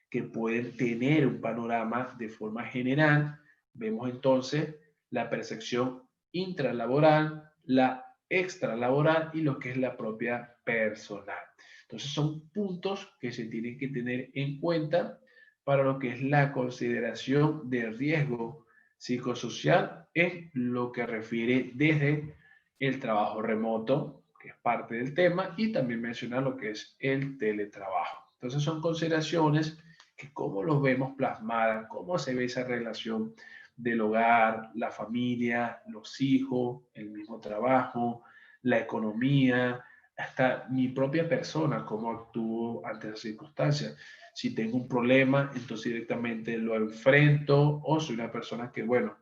que puede tener un panorama de forma general. Vemos entonces la percepción intralaboral, la extralaboral y lo que es la propia personal. Entonces son puntos que se tienen que tener en cuenta para lo que es la consideración de riesgo psicosocial en lo que refiere desde el trabajo remoto, que es parte del tema, y también mencionar lo que es el teletrabajo. Entonces son consideraciones que cómo los vemos plasmadas, cómo se ve esa relación del hogar, la familia, los hijos, el mismo trabajo, la economía, hasta mi propia persona, cómo actúo ante esas circunstancias. Si tengo un problema, entonces directamente lo enfrento o soy una persona que, bueno,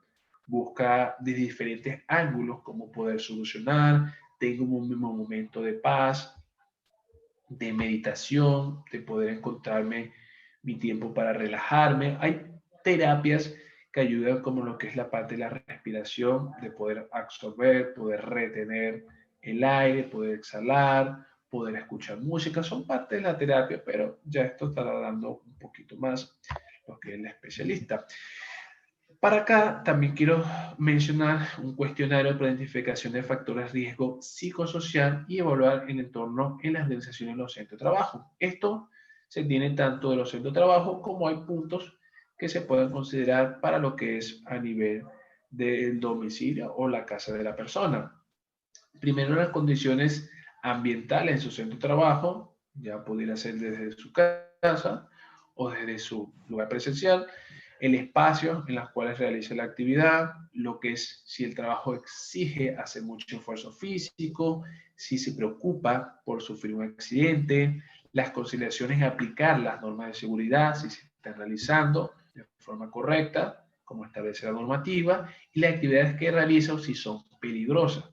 busca de diferentes ángulos cómo poder solucionar, tengo un mismo momento de paz, de meditación, de poder encontrarme mi tiempo para relajarme. Hay terapias que ayudan como lo que es la parte de la respiración, de poder absorber, poder retener el aire, poder exhalar, poder escuchar música. Son parte de la terapia, pero ya esto estará dando un poquito más lo que es el especialista. Para acá también quiero mencionar un cuestionario para identificación de factores de riesgo psicosocial y evaluar el entorno en las organizaciones de los centros de trabajo. Esto se tiene tanto de los centros de trabajo como hay puntos que se pueden considerar para lo que es a nivel del domicilio o la casa de la persona. Primero, las condiciones ambientales en su centro de trabajo, ya pudiera ser desde su casa o desde su lugar presencial, el espacio en los cuales realiza la actividad, lo que es si el trabajo exige hacer mucho esfuerzo físico, si se preocupa por sufrir un accidente, las consideraciones de aplicar las normas de seguridad, si se están realizando de forma correcta, como establece la normativa, y las actividades que realiza o si son peligrosas.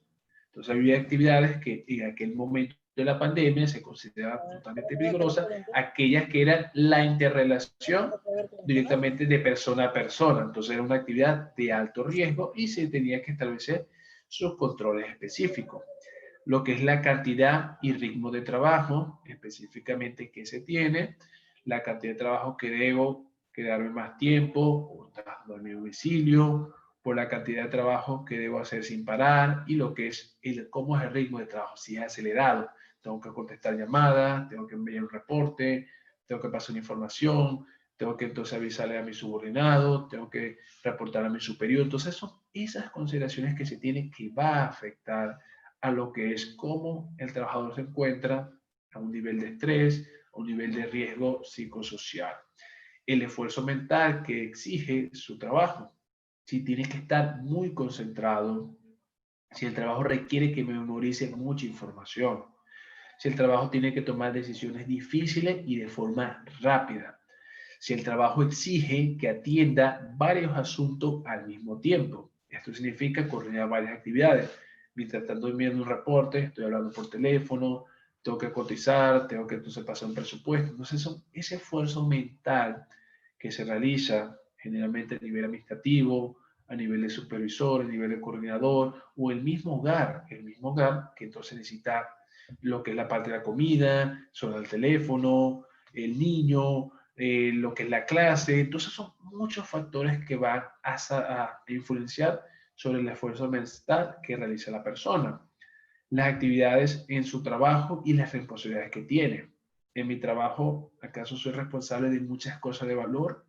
Entonces había actividades que en aquel momento de la pandemia se consideraban totalmente peligrosas, aquellas que eran la interrelación directamente de persona a persona. Entonces era una actividad de alto riesgo y se tenía que establecer sus controles específicos. Lo que es la cantidad y ritmo de trabajo, específicamente que se tiene, la cantidad de trabajo que debo quedarme más tiempo o trabajando en mi domicilio, por la cantidad de trabajo que debo hacer sin parar y lo que es cómo es el ritmo de trabajo, si es acelerado, tengo que contestar llamadas, tengo que enviar un reporte, tengo que pasar una información, tengo que entonces avisarle a mi subordinado, tengo que reportar a mi superior. Entonces son esas consideraciones que se tienen que va a afectar a lo que es cómo el trabajador se encuentra a un nivel de estrés, a un nivel de riesgo psicosocial. El esfuerzo mental que exige su trabajo. Si tiene que estar muy concentrado, si el trabajo requiere que memorice mucha información, si el trabajo tiene que tomar decisiones difíciles y de forma rápida, si el trabajo exige que atienda varios asuntos al mismo tiempo. Esto significa coordinar varias actividades. Mientras estoy enviando un reporte, estoy hablando por teléfono, tengo que cotizar, tengo que entonces pasar un presupuesto. Entonces, ese esfuerzo mental que se realiza generalmente a nivel administrativo, a nivel de supervisor, a nivel de coordinador, o el mismo hogar que entonces necesita lo que es la parte de la comida, sonar el teléfono, el niño, lo que es la clase. Entonces son muchos factores que van a influenciar sobre el esfuerzo mental que realiza la persona, las actividades en su trabajo y las responsabilidades que tiene. En mi trabajo, ¿acaso soy responsable de muchas cosas de valor?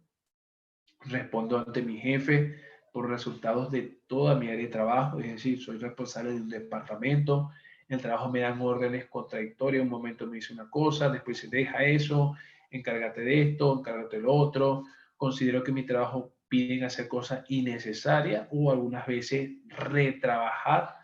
Respondo ante mi jefe por resultados de toda mi área de trabajo, es decir, soy responsable de un departamento, en el trabajo me dan órdenes contradictorias, un momento me dice una cosa, después se deja eso, encárgate de esto, encárgate de lo otro, considero que mi trabajo piden hacer cosas innecesarias o algunas veces retrabajar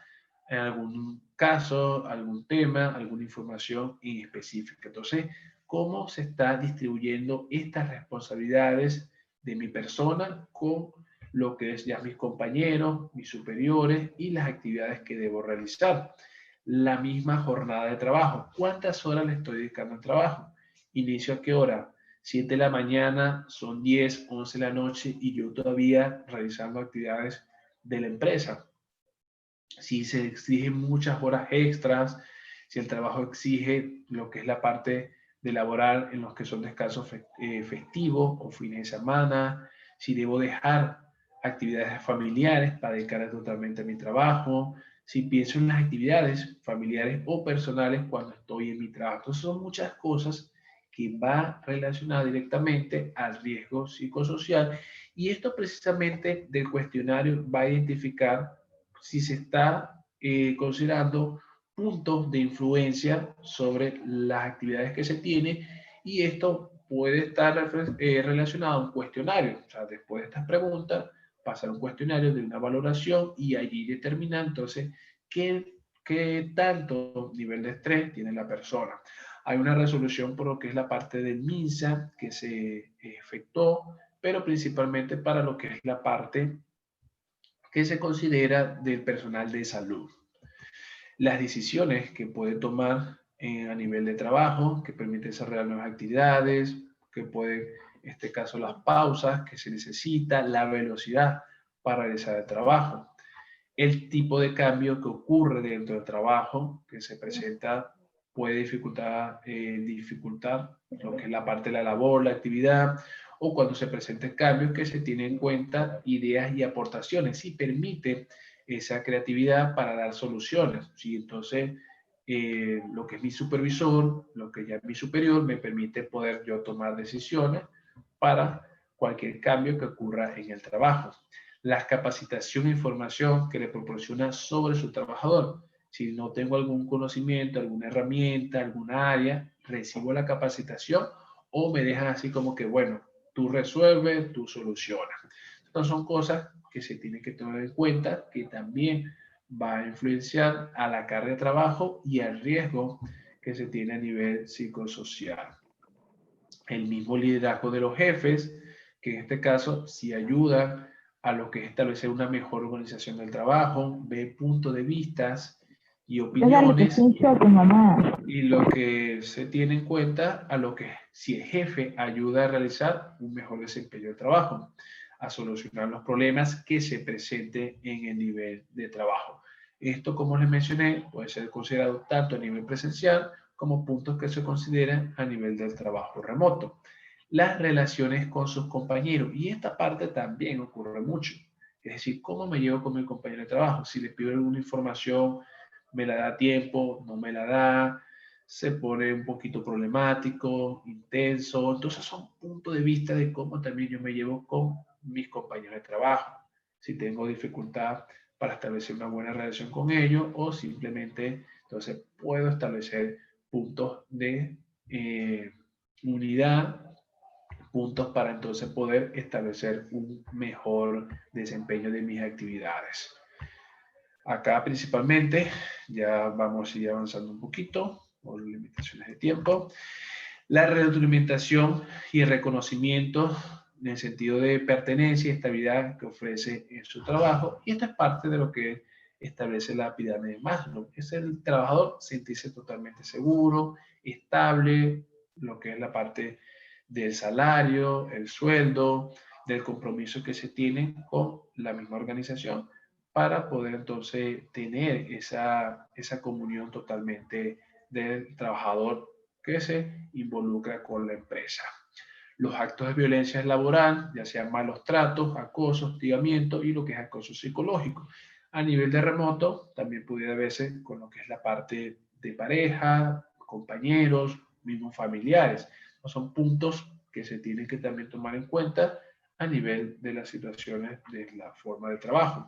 en algún caso, algún tema, alguna información en específica. Entonces, ¿cómo se está distribuyendo estas responsabilidades de mi persona con lo que es ya mis compañeros, mis superiores y las actividades que debo realizar? La misma jornada de trabajo. ¿Cuántas horas le estoy dedicando al trabajo? ¿Inicio a qué hora? 7 de la mañana, son 10, 11 de la noche y yo todavía realizando actividades de la empresa. Si se exigen muchas horas extras, si el trabajo exige lo que es la parte de laborar en los que son descansos festivos o fines de semana, si debo dejar actividades familiares para dedicar totalmente a mi trabajo, si pienso en las actividades familiares o personales cuando estoy en mi trabajo. Entonces son muchas cosas que va relacionada directamente al riesgo psicosocial y esto precisamente del cuestionario va a identificar si se está considerando puntos de influencia sobre las actividades que se tiene y esto puede estar relacionado a un cuestionario. O sea, después de estas preguntas, pasar un cuestionario de una valoración y allí determinar entonces qué tanto nivel de estrés tiene la persona. Hay una resolución por lo que es la parte del MINSA que se efectuó, pero principalmente para lo que es la parte que se considera del personal de salud. Las decisiones que puede tomar a nivel de trabajo, que permite desarrollar nuevas actividades, que puede, en este caso, las pausas que se necesita, la velocidad para realizar el trabajo, el tipo de cambio que ocurre dentro del trabajo que se presenta puede dificultar lo que es la parte de la labor, la actividad, o cuando se presenten cambios que se tienen en cuenta ideas y aportaciones y permite esa creatividad para dar soluciones. ¿Sí? Entonces, lo que es mi supervisor, lo que ya es mi superior, me permite poder yo tomar decisiones para cualquier cambio que ocurra en el trabajo. La capacitación e información que le proporciona sobre su trabajador. Si no tengo algún conocimiento, alguna herramienta, alguna área, recibo la capacitación o me dejan así como que, bueno, tú resuelves, tú solucionas. Entonces son cosas que se tienen que tener en cuenta, que también va a influenciar a la carga de trabajo y al riesgo que se tiene a nivel psicosocial. El mismo liderazgo de los jefes, que en este caso sí ayuda a lo que es establecer una mejor organización del trabajo, ve puntos de vistas y opiniones, y lo que se tiene en cuenta a lo que si el jefe ayuda a realizar un mejor desempeño del trabajo, a solucionar los problemas que se presenten en el nivel de trabajo. Esto, como les mencioné, puede ser considerado tanto a nivel presencial como puntos que se consideran a nivel del trabajo remoto. Las relaciones con sus compañeros, y esta parte también ocurre mucho. Es decir, cómo me llevo con mi compañero de trabajo. Si le pido alguna información, me la da a tiempo, no me la da, se pone un poquito problemático, intenso. Entonces son puntos de vista de cómo también yo me llevo con mis compañeros de trabajo. Si tengo dificultad para establecer una buena relación con ellos o simplemente entonces puedo establecer puntos de unidad, puntos para entonces poder establecer un mejor desempeño de mis actividades. Acá principalmente, ya vamos a ir avanzando un poquito por limitaciones de tiempo. La retroalimentación y el reconocimiento en el sentido de pertenencia y estabilidad que ofrece en su trabajo. Y esta es parte de lo que establece la pirámide de Maslow. Es el trabajador sentirse totalmente seguro, estable, lo que es la parte del salario, el sueldo, del compromiso que se tiene con la misma organización para poder entonces tener esa comunión totalmente del trabajador que se involucra con la empresa. Los actos de violencia laboral, ya sean malos tratos, acoso, hostigamiento y lo que es acoso psicológico. A nivel de remoto, también pudiera verse con lo que es la parte de pareja, compañeros, mismos familiares. Son puntos que se tienen que también tomar en cuenta a nivel de las situaciones de la forma de trabajo.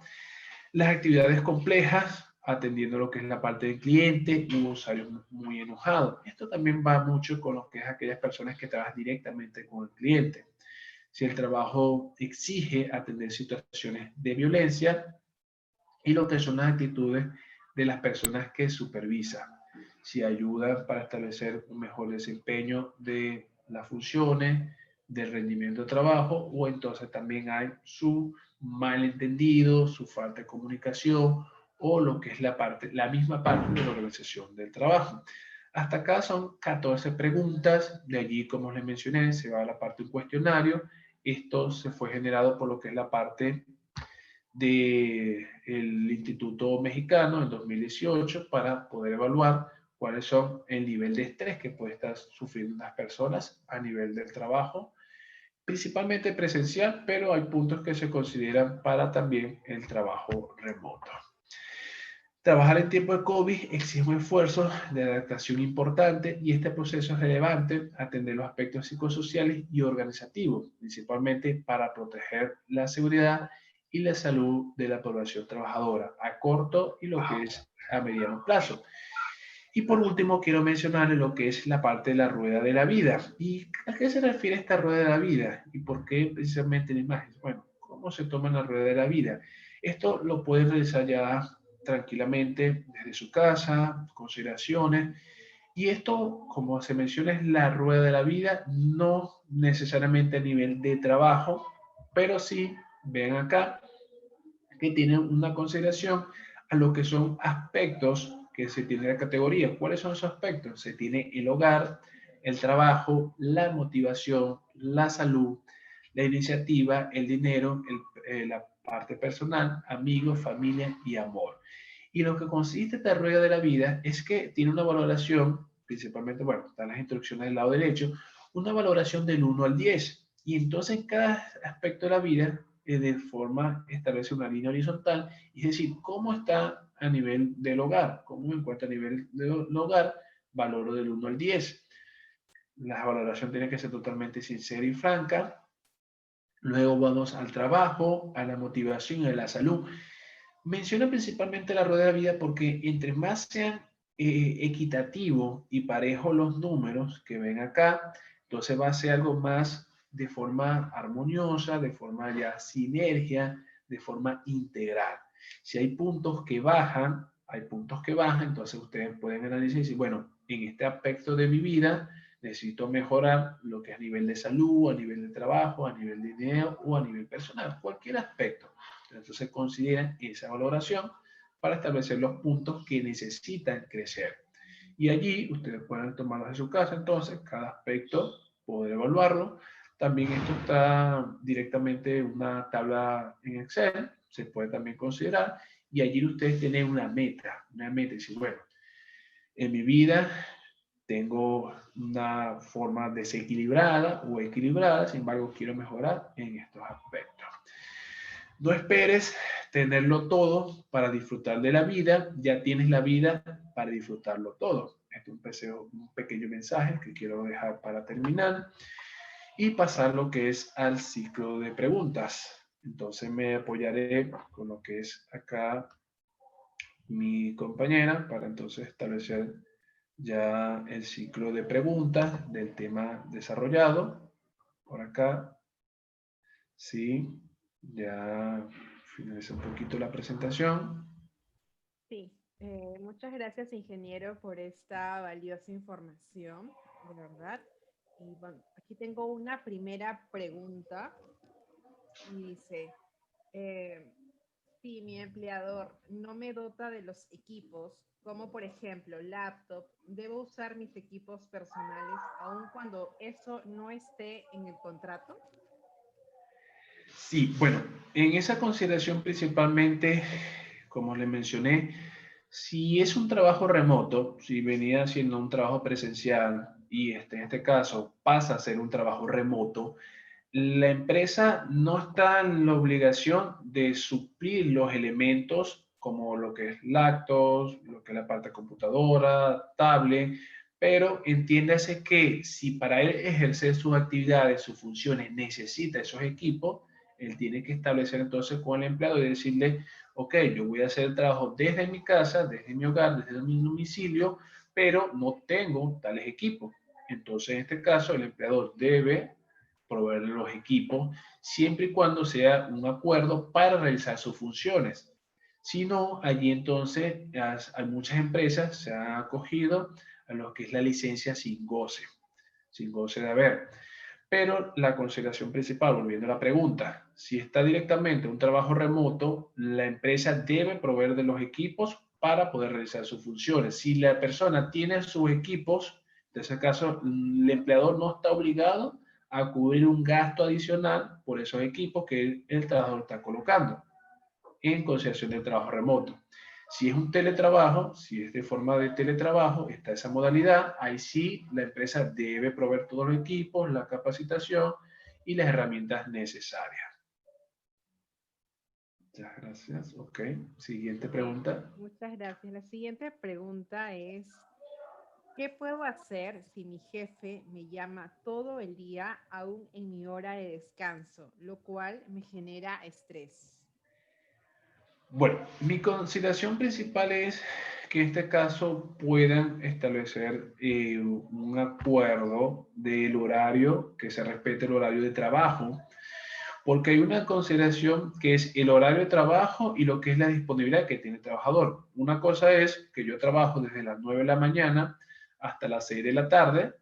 Las actividades complejas, atendiendo lo que es la parte del cliente y usuarios muy enojados. Esto también va mucho con lo que es aquellas personas que trabajan directamente con el cliente. Si el trabajo exige atender situaciones de violencia y lo que son las actitudes de las personas que supervisan. Si ayuda para establecer un mejor desempeño de las funciones, del rendimiento de trabajo, o entonces también hay su malentendido, su falta de comunicación o lo que es la misma parte de la organización del trabajo. Hasta acá son 14 preguntas, de allí, como les mencioné, se va a la parte de un cuestionario. Esto se fue generado por lo que es la parte del Instituto Mexicano en 2018 para poder evaluar cuáles son el nivel de estrés que puede estar sufriendo las personas a nivel del trabajo, principalmente presencial, pero hay puntos que se consideran para también el trabajo remoto. Trabajar en tiempo de COVID exige un esfuerzo de adaptación importante y este proceso es relevante atender los aspectos psicosociales y organizativos, principalmente para proteger la seguridad y la salud de la población trabajadora a corto y lo que es a mediano plazo. Y por último, quiero mencionarles lo que es la parte de la rueda de la vida. ¿Y a qué se refiere esta rueda de la vida? ¿Y por qué precisamente la imagen? Bueno, ¿cómo se toma la rueda de la vida? Esto lo pueden realizar ya tranquilamente desde su casa, consideraciones. Y esto, como se menciona, es la rueda de la vida, no necesariamente a nivel de trabajo, pero sí, ven acá, que tienen una consideración a lo que son aspectos que se tiene la categoría. ¿Cuáles son esos aspectos? Se tiene el hogar, el trabajo, la motivación, la salud, la iniciativa, el dinero, la parte personal, amigos, familia y amor. Y lo que consiste esta rueda de la vida es que tiene una valoración, principalmente, bueno, están las instrucciones del lado derecho, una valoración del 1 al 10. Y entonces en cada aspecto de la vida, de forma, establece una línea horizontal, es decir, cómo está a nivel del hogar, cómo me encuentro a nivel del hogar, valoro del 1 al 10. La valoración tiene que ser totalmente sincera y franca. Luego vamos al trabajo, a la motivación y a la salud. Menciono principalmente la rueda de la vida porque entre más sean equitativos y parejos los números que ven acá, entonces va a ser algo más de forma armoniosa, de forma ya sinergia, de forma integral. Si hay puntos que bajan, hay puntos que bajan, entonces ustedes pueden analizar y decir, bueno, en este aspecto de mi vida necesito mejorar lo que es a nivel de salud, a nivel de trabajo, a nivel de dinero o a nivel personal, cualquier aspecto. Entonces consideren esa valoración para establecer los puntos que necesitan crecer. Y allí ustedes pueden tomarlos en su casa, entonces cada aspecto poder evaluarlo. También esto está directamente en una tabla en Excel, se puede también considerar, y allí ustedes tienen una meta, y decir, bueno, en mi vida tengo una forma desequilibrada o equilibrada, sin embargo quiero mejorar en estos aspectos. No esperes tenerlo todo para disfrutar de la vida, ya tienes la vida para disfrutarlo todo. Este es un pequeño mensaje que quiero dejar para terminar y pasar lo que es al ciclo de preguntas. Entonces me apoyaré con lo que es acá mi compañera para entonces establecer ya el ciclo de preguntas del tema desarrollado. Por acá, sí, ya finaliza un poquito la presentación. Sí, muchas gracias, ingeniero, por esta valiosa información, de verdad. Y bueno, aquí tengo una primera pregunta y dice, eh, si mi empleador no me dota de los equipos, como por ejemplo laptop, ¿debo usar mis equipos personales aun cuando eso no esté en el contrato? Sí, bueno, en esa consideración principalmente, como le mencioné, si es un trabajo remoto, si venía haciendo un trabajo presencial y en este caso pasa a ser un trabajo remoto, la empresa no está en la obligación de suplir los elementos como lo que es laptops, lo que es la parte de computadora, tablet, pero entiéndase que si para él ejercer sus actividades, sus funciones, necesita esos equipos, él tiene que establecer entonces con el empleado y decirle, ok, yo voy a hacer el trabajo desde mi casa, desde mi hogar, desde mi domicilio, pero no tengo tales equipos. Entonces, en este caso, el empleador debe proveer los equipos, siempre y cuando sea un acuerdo para realizar sus funciones. Si no, allí entonces hay muchas empresas se han acogido a lo que es la licencia sin goce de haber. Pero la consideración principal, volviendo a la pregunta, si está directamente un trabajo remoto, la empresa debe proveer de los equipos para poder realizar sus funciones. Si la persona tiene sus equipos, en ese caso, el empleador no está obligado a cubrir un gasto adicional por esos equipos que el trabajador está colocando en consideración del trabajo remoto. Si es un teletrabajo, si es de forma de teletrabajo, está esa modalidad, ahí sí la empresa debe proveer todos los equipos, la capacitación y las herramientas necesarias. Muchas gracias. Ok. Siguiente pregunta. Muchas gracias. La siguiente pregunta es, ¿qué puedo hacer si mi jefe me llama todo el día, aún en mi hora de descanso, lo cual me genera estrés? Bueno, mi consideración principal es que en este caso puedan establecer un acuerdo del horario, que se respete el horario de trabajo, porque hay una consideración que es el horario de trabajo y lo que es la disponibilidad que tiene el trabajador. Una cosa es que yo trabajo desde las 9 de la mañana hasta las 6 de la tarde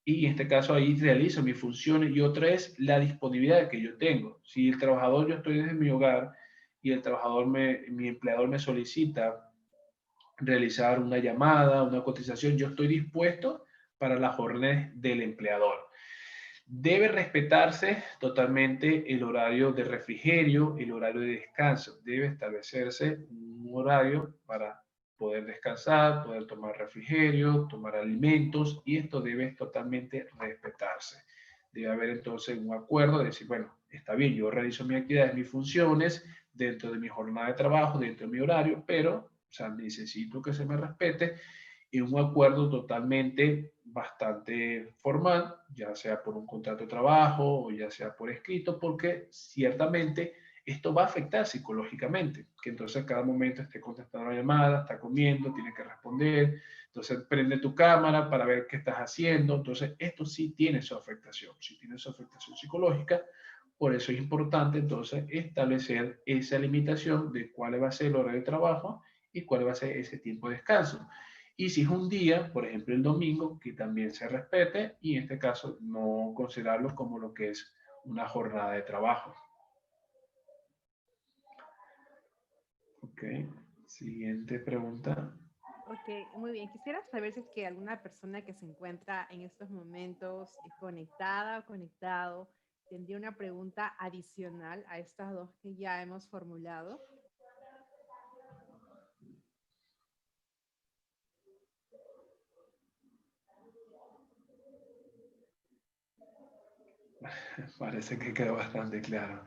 y en este caso ahí realizo mis funciones y otra es la disponibilidad que yo tengo. Si el trabajador, yo estoy desde mi hogar y el trabajador, mi empleador me solicita realizar una llamada, una cotización, yo estoy dispuesto para las órdenes del empleador. Debe respetarse totalmente el horario de refrigerio, el horario de descanso. Debe establecerse un horario para poder descansar, poder tomar refrigerio, tomar alimentos y esto debe totalmente respetarse. Debe haber entonces un acuerdo de decir, bueno, está bien, yo realizo mis actividades, mis funciones dentro de mi jornada de trabajo, dentro de mi horario, pero o sea, necesito que se me respete y un acuerdo totalmente bastante formal, ya sea por un contrato de trabajo o ya sea por escrito, porque ciertamente esto va a afectar psicológicamente, que entonces a cada momento esté contestando una llamada, está comiendo, tiene que responder, entonces prende tu cámara para ver qué estás haciendo, entonces esto sí tiene su afectación, sí tiene su afectación psicológica, por eso es importante entonces establecer esa limitación de cuál va a ser el horario de trabajo y cuál va a ser ese tiempo de descanso. Y si es un día, por ejemplo el domingo, que también se respete y en este caso no considerarlo como lo que es una jornada de trabajo. Ok, siguiente pregunta. Ok, muy bien. Quisiera saber si es que alguna persona que se encuentra en estos momentos conectada o conectado tendría una pregunta adicional a estas dos que ya hemos formulado. Parece que quedó bastante claro.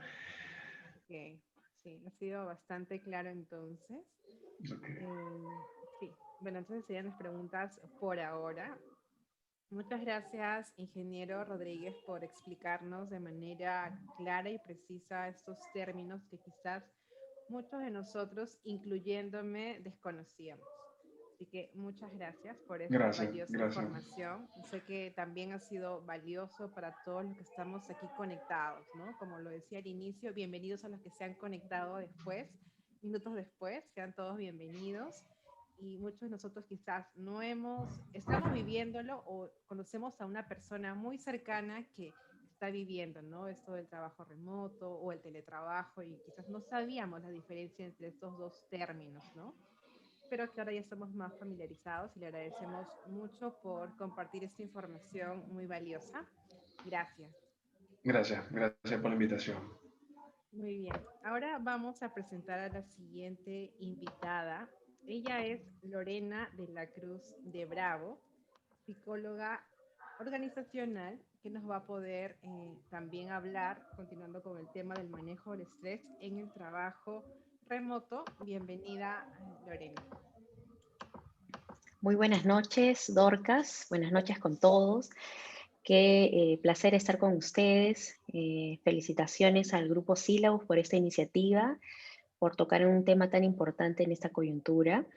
Ok, sí, ha sido bastante claro entonces. Okay. Sí, bueno, entonces serían las preguntas por ahora. Muchas gracias, ingeniero Rodríguez, por explicarnos de manera clara y precisa estos términos que quizás muchos de nosotros, incluyéndome, desconocíamos. Así que muchas gracias por esta Gracias, valiosa gracias. información. Sé que también ha sido valioso para todos los que estamos aquí conectados, ¿no? Como lo decía al inicio, bienvenidos a los que se han conectado después, minutos después, sean todos bienvenidos. Y muchos de nosotros quizás no estamos viviéndolo o conocemos a una persona muy cercana que está viviendo, ¿no? Esto del trabajo remoto o el teletrabajo y quizás no sabíamos la diferencia entre estos dos términos, ¿no? Pero que ahora ya estamos más familiarizados y le agradecemos mucho por compartir esta información muy valiosa. Gracias. Gracias, gracias por la invitación. Muy bien. Ahora vamos a presentar a la siguiente invitada. Ella es Lorena de la Cruz de Bravo, psicóloga organizacional, que nos va a poder también hablar, continuando con el tema del manejo del estrés en el trabajo remoto. Bienvenida, Lorena. Muy buenas noches, Dorcas. Buenas noches con todos. Qué placer estar con ustedes. Felicitaciones al Grupo Sílabus por esta iniciativa, por tocar un tema tan importante en esta coyuntura.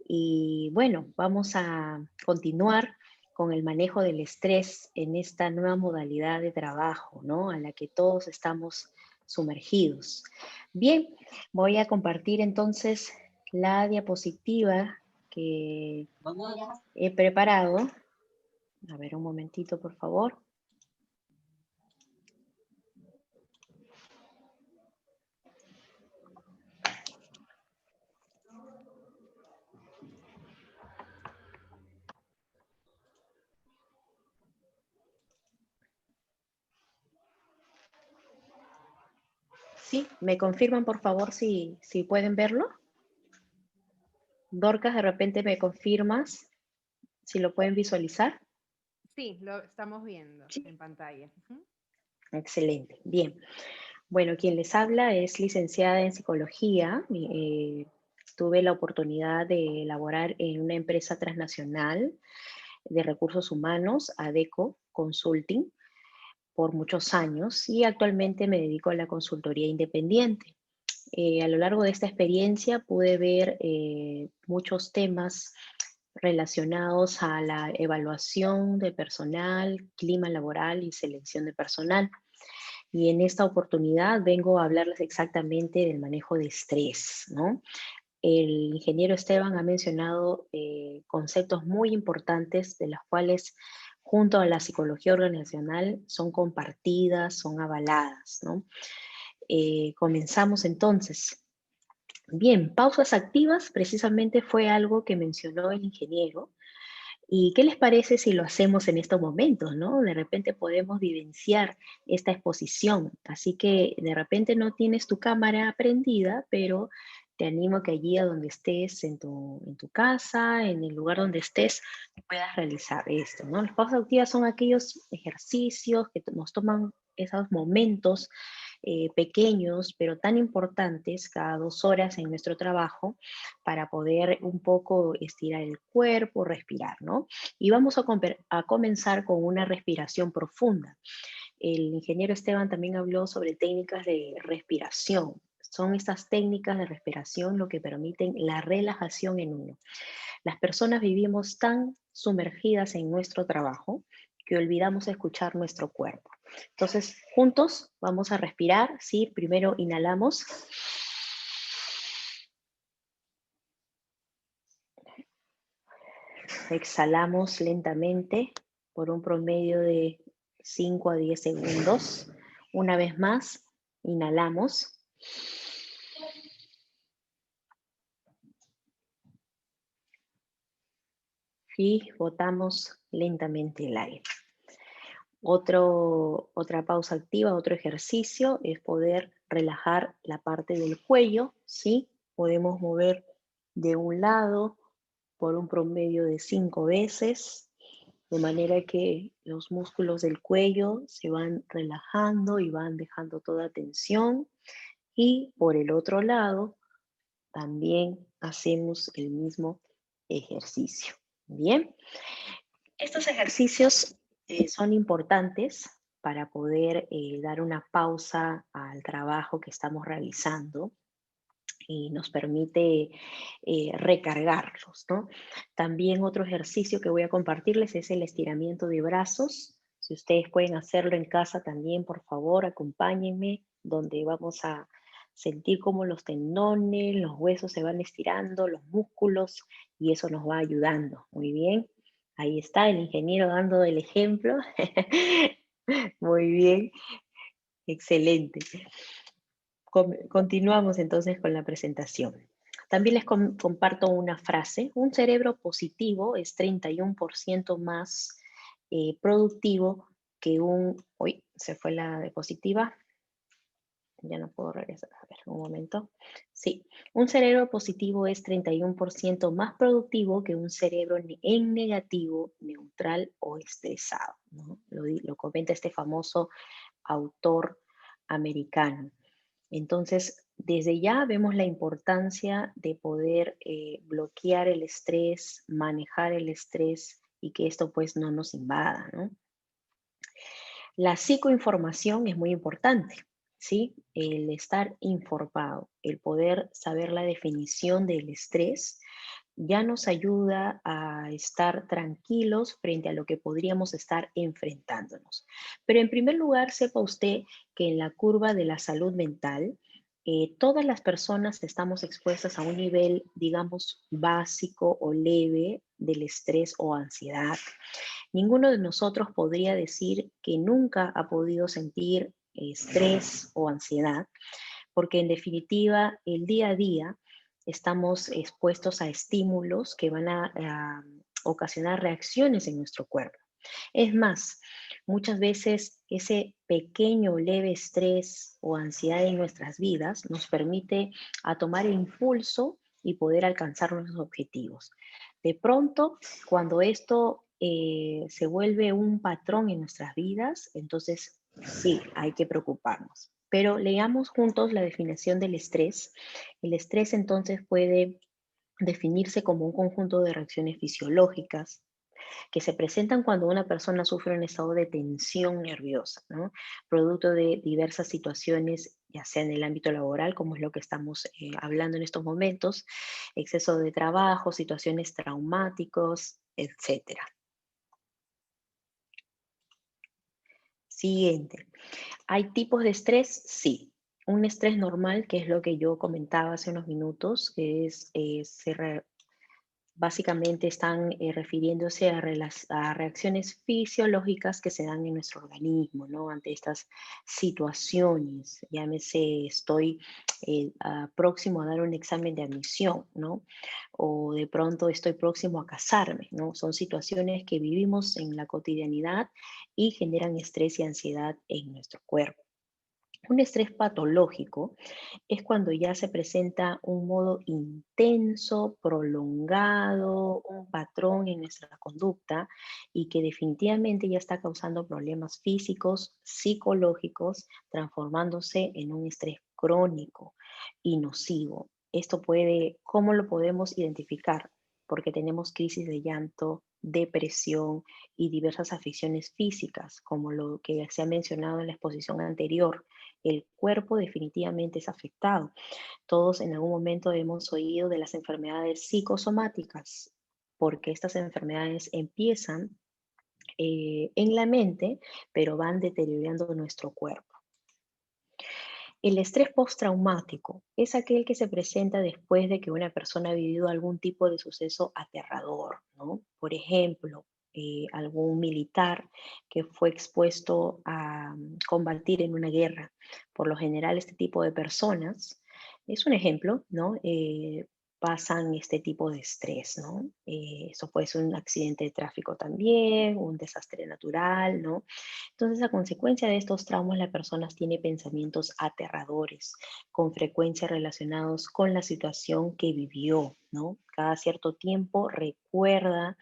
Y bueno, vamos a continuar con el manejo del estrés en esta nueva modalidad de trabajo, ¿no? A la que todos estamos sumergidos. Bien, voy a compartir entonces la diapositiva que he preparado. A ver, un momentito, por favor. Sí, ¿me confirman, por favor, si pueden verlo? Dorcas, de repente me confirmas si lo pueden visualizar. Sí, lo estamos viendo Sí. en pantalla. Excelente, bien. Bueno, quien les habla es licenciada en psicología. Tuve la oportunidad de laborar en una empresa transnacional de recursos humanos, ADECO Consulting, por muchos años y actualmente me dedico a la consultoría independiente. A lo largo de esta experiencia pude ver muchos temas relacionados a la evaluación de personal, clima laboral y selección de personal. Y en esta oportunidad vengo a hablarles exactamente del manejo de estrés, ¿no? El ingeniero Esteban ha mencionado conceptos muy importantes de los cuales junto a la psicología organizacional son compartidas, son avaladas, ¿no? Comenzamos entonces. Bien, pausas activas precisamente fue algo que mencionó el ingeniero. ¿Y qué les parece si lo hacemos en estos momentos, no? De repente podemos vivenciar esta exposición. Así que de repente no tienes tu cámara prendida, pero te animo a que allí a donde estés, en tu casa, en el lugar donde estés, puedas realizar esto, ¿no? Las pausas activas son aquellos ejercicios que nos toman esos momentos pequeños, pero tan importantes, cada 2 horas en nuestro trabajo, para poder un poco estirar el cuerpo, respirar, ¿no? Y vamos a comenzar con una respiración profunda. el ingeniero Esteban también habló sobre técnicas de respiración. Son estas técnicas de respiración lo que permiten la relajación en uno. Las personas vivimos tan sumergidas en nuestro trabajo que olvidamos escuchar nuestro cuerpo. Entonces, juntos vamos a respirar, ¿sí? Primero inhalamos. Exhalamos lentamente por un promedio de 5 a 10 segundos. Una vez más, inhalamos. Y botamos lentamente el aire. Otra pausa activa, otro ejercicio es poder relajar la parte del cuello, ¿sí? Podemos mover de un lado por un promedio de 5 veces, de manera que los músculos del cuello se van relajando y van dejando toda tensión. Y por el otro lado, también hacemos el mismo ejercicio. Bien, estos ejercicios son importantes para poder dar una pausa al trabajo que estamos realizando y nos permite recargarlos, ¿no? También otro ejercicio que voy a compartirles es el estiramiento de brazos. Si ustedes pueden hacerlo en casa también, por favor, acompáñenme, donde vamos a sentir cómo los tendones, los huesos se van estirando, los músculos, y eso nos va ayudando. Muy bien. Ahí está el ingeniero dando el ejemplo. Muy bien. Excelente. Continuamos entonces con la presentación. También les comparto una frase. Un cerebro positivo es 31% más productivo que un... Uy, se fue la diapositiva. Ya no puedo regresar. A ver, un momento. Sí, un cerebro positivo es 31% más productivo que un cerebro en negativo, neutral o estresado, ¿no? Lo comenta este famoso autor americano. Entonces, desde ya vemos la importancia de poder bloquear el estrés, manejar el estrés y que esto pues no nos invada, ¿no? La psicoinformación es muy importante, ¿sí? El estar informado, el poder saber la definición del estrés, ya nos ayuda a estar tranquilos frente a lo que podríamos estar enfrentándonos. Pero en primer lugar, sepa usted que en la curva de la salud mental, todas las personas estamos expuestas a un nivel, digamos, básico o leve del estrés o ansiedad. Ninguno de nosotros podría decir que nunca ha podido sentir estrés o ansiedad, porque en definitiva el día a día estamos expuestos a estímulos que van a ocasionar reacciones en nuestro cuerpo. Es más, muchas veces ese pequeño leve estrés o ansiedad en nuestras vidas nos permite a tomar el impulso y poder alcanzar nuestros objetivos. De pronto, cuando esto se vuelve un patrón en nuestras vidas, entonces sí, hay que preocuparnos. Pero leamos juntos la definición del estrés. El estrés entonces puede definirse como un conjunto de reacciones fisiológicas que se presentan cuando una persona sufre un estado de tensión nerviosa, ¿no? Producto de diversas situaciones, ya sea en el ámbito laboral, como es lo que estamos hablando en estos momentos, exceso de trabajo, situaciones traumáticos, etcétera. Siguiente. ¿Hay tipos de estrés? Sí. Un estrés normal, que es lo que yo comentaba hace unos minutos, que es, básicamente están refiriéndose a reacciones fisiológicas que se dan en nuestro organismo, ¿no? Ante estas situaciones. Llámese, estoy próximo a dar un examen de admisión, ¿no? O de pronto estoy próximo a casarme, ¿no? Son situaciones que vivimos en la cotidianidad y generan estrés y ansiedad en nuestro cuerpo. Un estrés patológico es cuando ya se presenta un modo intenso, prolongado, un patrón en nuestra conducta y que definitivamente ya está causando problemas físicos, psicológicos, transformándose en un estrés crónico y nocivo. Esto puede, ¿cómo lo podemos identificar? Porque tenemos crisis de llanto, depresión y diversas afecciones físicas, como lo que se ha mencionado en la exposición anterior. El cuerpo definitivamente es afectado. Todos en algún momento hemos oído de las enfermedades psicosomáticas, porque estas enfermedades empiezan en la mente, pero van deteriorando nuestro cuerpo. El estrés postraumático es aquel que se presenta después de que una persona ha vivido algún tipo de suceso aterrador, ¿no? Por ejemplo, algún militar que fue expuesto a combatir en una guerra. Por lo general, este tipo de personas, es un ejemplo, ¿no? Pasan este tipo de estrés, ¿no? Eso puede ser un accidente de tráfico también, un desastre natural, ¿no? Entonces, a consecuencia de estos traumas, la persona tiene pensamientos aterradores, con frecuencia relacionados con la situación que vivió, ¿no? Cada cierto tiempo recuerda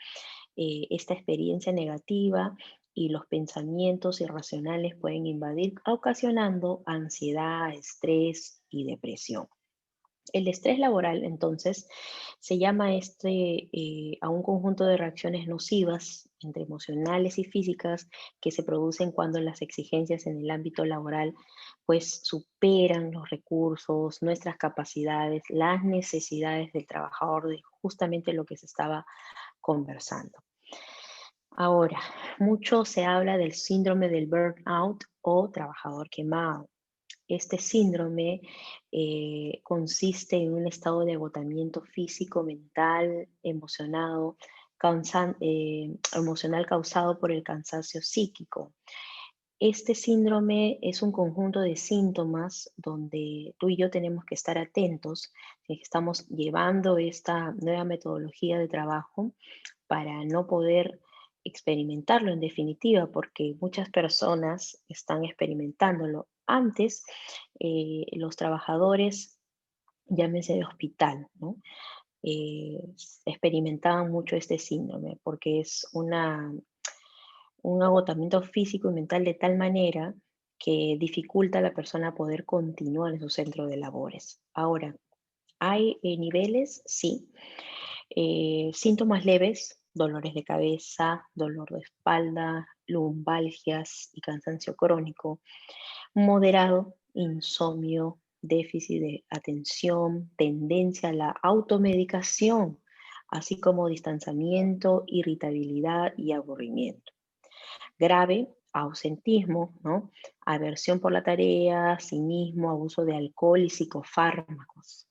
esta experiencia negativa y los pensamientos irracionales pueden invadir, ocasionando ansiedad, estrés y depresión. El estrés laboral, entonces, se llama a un conjunto de reacciones nocivas entre emocionales y físicas que se producen cuando las exigencias en el ámbito laboral pues superan los recursos, nuestras capacidades, las necesidades del trabajador, de justamente lo que se estaba conversando. Ahora, mucho se habla del síndrome del burnout o trabajador quemado. Este síndrome consiste en un estado de agotamiento físico, mental, emocional causado por el cansancio psíquico. Este síndrome es un conjunto de síntomas donde tú y yo tenemos que estar atentos, que estamos llevando esta nueva metodología de trabajo para no poder experimentarlo en definitiva, porque muchas personas están experimentándolo. Antes, los trabajadores, llámese de hospital, ¿no? Experimentaban mucho este síndrome porque es un agotamiento físico y mental de tal manera que dificulta a la persona poder continuar en su centro de labores. Ahora, ¿hay niveles? Sí. Síntomas leves, dolores de cabeza, dolor de espalda, lumbalgias y cansancio crónico. Moderado, insomnio, déficit de atención, tendencia a la automedicación, así como distanciamiento, irritabilidad y aburrimiento. Grave, ausentismo, ¿no? Aversión por la tarea, cinismo, abuso de alcohol y psicofármacos.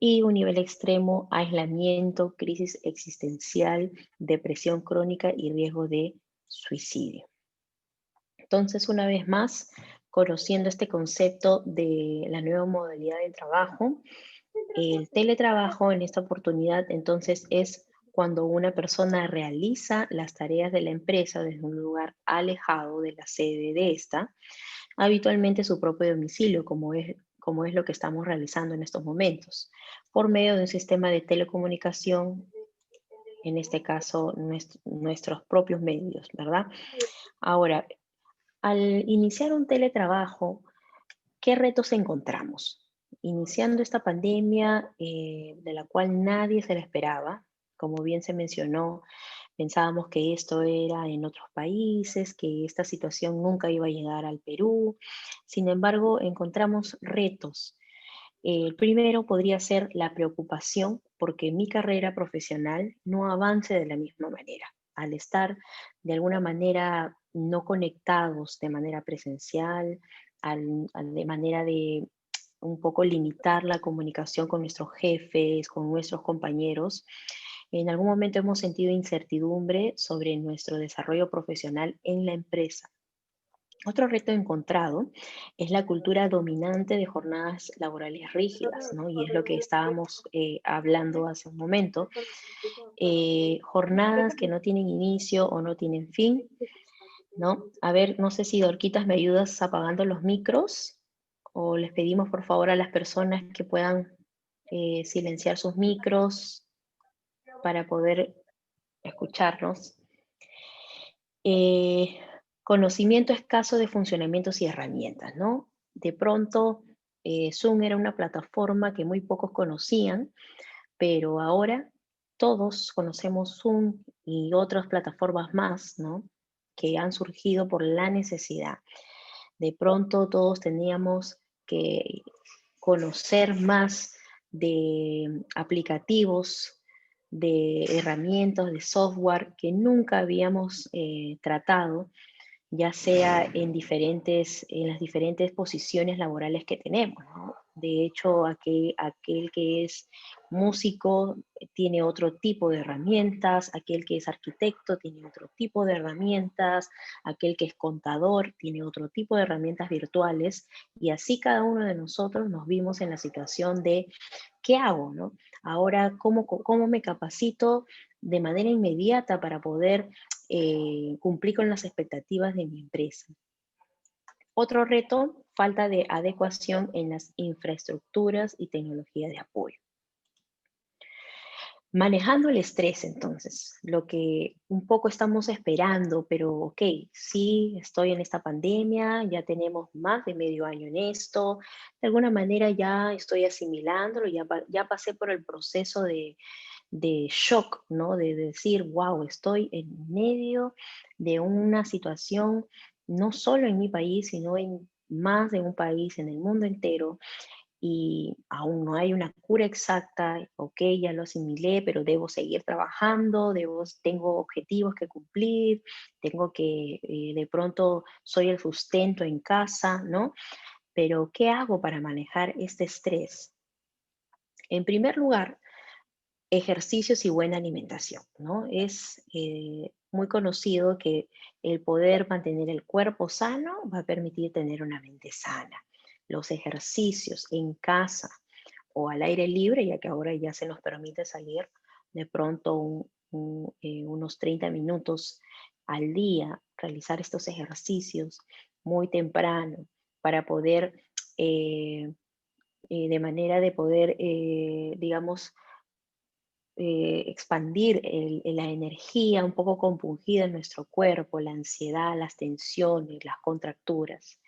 Y un nivel extremo, aislamiento, crisis existencial, depresión crónica y riesgo de suicidio. Entonces, una vez más, conociendo este concepto de la nueva modalidad de trabajo, el teletrabajo en esta oportunidad entonces es cuando una persona realiza las tareas de la empresa desde un lugar alejado de la sede de esta, habitualmente su propio domicilio, como es lo que estamos realizando en estos momentos, por medio de un sistema de telecomunicación, en este caso nuestros propios medios, ¿verdad? Ahora, al iniciar un teletrabajo, ¿qué retos encontramos? Iniciando esta pandemia de la cual nadie se la esperaba, como bien se mencionó, pensábamos que esto era en otros países, que esta situación nunca iba a llegar al Perú. Sin embargo, encontramos retos. El primero podría ser la preocupación porque mi carrera profesional no avance de la misma manera. Al estar de alguna manera no conectados de manera presencial, de manera de un poco limitar la comunicación con nuestros jefes, con nuestros compañeros, en algún momento hemos sentido incertidumbre sobre nuestro desarrollo profesional en la empresa. Otro reto encontrado es la cultura dominante de jornadas laborales rígidas, ¿no? Y es lo que estábamos hablando hace un momento. Jornadas que no tienen inicio o no tienen fin, ¿no? A ver, no sé si Dorquitas me ayudas apagando los micros o les pedimos por favor a las personas que puedan silenciar sus micros para poder escucharnos. Conocimiento escaso de funcionamientos y herramientas, ¿no? De pronto, Zoom era una plataforma que muy pocos conocían, pero ahora todos conocemos Zoom y otras plataformas más, ¿no? Que han surgido por la necesidad. De pronto todos teníamos que conocer más de aplicativos, de herramientas, de software que nunca habíamos tratado, ya sea en las diferentes posiciones laborales que tenemos, ¿no? De hecho, aquel que es músico tiene otro tipo de herramientas, aquel que es arquitecto tiene otro tipo de herramientas, aquel que es contador tiene otro tipo de herramientas virtuales, y así cada uno de nosotros nos vimos en la situación de ¿qué hago, no? Ahora, ¿cómo me capacito de manera inmediata para poder cumplir con las expectativas de mi empresa? Otro reto, falta de adecuación en las infraestructuras y tecnología de apoyo. Manejando el estrés, entonces, lo que un poco estamos esperando, pero ok, sí, estoy en esta pandemia, ya tenemos más de medio año en esto, de alguna manera ya estoy asimilándolo, ya pasé por el proceso de shock, ¿no? De decir, wow, estoy en medio de una situación, no solo en mi país, sino en más de un país, en el mundo entero, y aún no hay una cura exacta, ok, ya lo asimilé, pero debo seguir trabajando, tengo objetivos que cumplir, tengo que, de pronto soy el sustento en casa, ¿no? Pero ¿qué hago para manejar este estrés? En primer lugar, ejercicios y buena alimentación, ¿no? Es muy conocido que el poder mantener el cuerpo sano va a permitir tener una mente sana. Los ejercicios en casa o al aire libre, ya que ahora ya se nos permite salir de pronto unos 30 minutos al día, realizar estos ejercicios muy temprano para poder, eh, de manera de poder, digamos, expandir la energía un poco compungida en nuestro cuerpo, la ansiedad, las tensiones, las contracturas.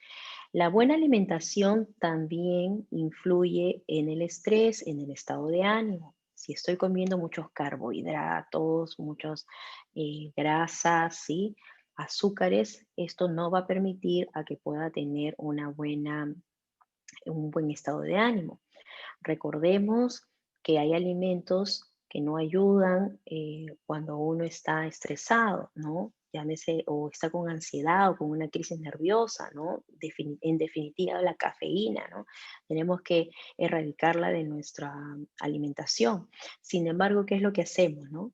La buena alimentación también influye en el estrés, en el estado de ánimo. Si estoy comiendo muchos carbohidratos, muchas grasas, ¿sí? Azúcares, esto no va a permitir a que pueda tener un buen estado de ánimo. Recordemos que hay alimentos que no ayudan cuando uno está estresado, ¿no? Llámese o está con ansiedad o con una crisis nerviosa, ¿no? En definitiva, la cafeína, ¿no? Tenemos que erradicarla de nuestra alimentación. Sin embargo, ¿qué es lo que hacemos, no?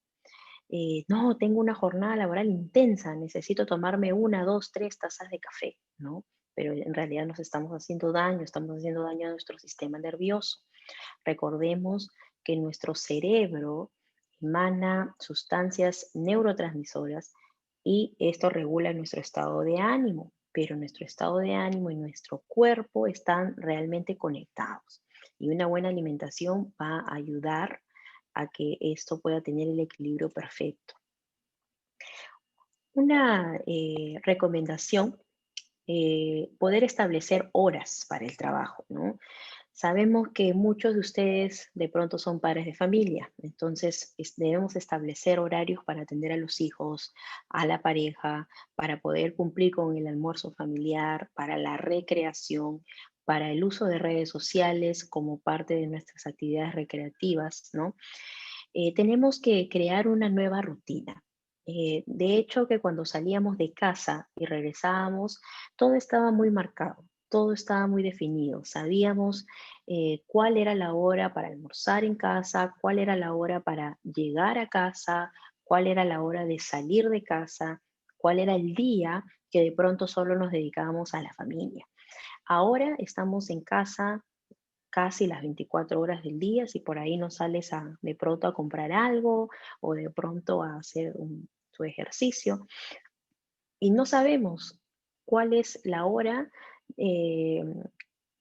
No, tengo una jornada laboral intensa, necesito tomarme 1, 2, 3 tazas de café, ¿no? Pero en realidad nos estamos haciendo daño a nuestro sistema nervioso. Recordemos que nuestro cerebro emana sustancias neurotransmisoras y esto regula nuestro estado de ánimo, pero nuestro estado de ánimo y nuestro cuerpo están realmente conectados. Y una buena alimentación va a ayudar a que esto pueda tener el equilibrio perfecto. Una recomendación, poder establecer horas para el trabajo, ¿no? Sabemos que muchos de ustedes de pronto son padres de familia, entonces debemos establecer horarios para atender a los hijos, a la pareja, para poder cumplir con el almuerzo familiar, para la recreación, para el uso de redes sociales como parte de nuestras actividades recreativas, ¿no? Tenemos que crear una nueva rutina. De hecho, que cuando salíamos de casa y regresábamos, todo estaba muy marcado, todo estaba muy definido. Sabíamos cuál era la hora para almorzar en casa, cuál era la hora para llegar a casa, cuál era la hora de salir de casa, cuál era el día que de pronto solo nos dedicábamos a la familia. Ahora estamos en casa casi las 24 horas del día, si por ahí no sales de pronto a comprar algo o de pronto a hacer tu ejercicio. Y no sabemos cuál es la hora eh,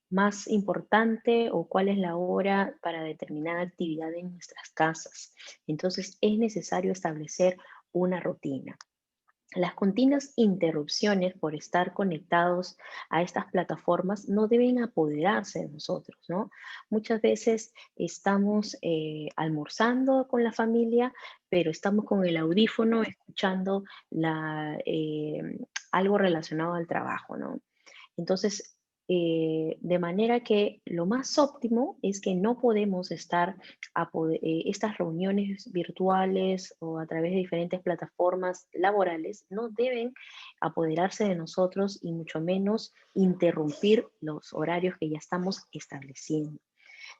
más importante o cuál es la hora para determinada actividad en nuestras casas. Entonces es necesario establecer una rutina. Las continuas interrupciones por estar conectados a estas plataformas no deben apoderarse de nosotros, ¿no? Muchas veces estamos almorzando con la familia, pero estamos con el audífono escuchando algo relacionado al trabajo, ¿no? Entonces, de manera que lo más óptimo es que no podemos estar estas reuniones virtuales o a través de diferentes plataformas laborales no deben apoderarse de nosotros y mucho menos interrumpir los horarios que ya estamos estableciendo.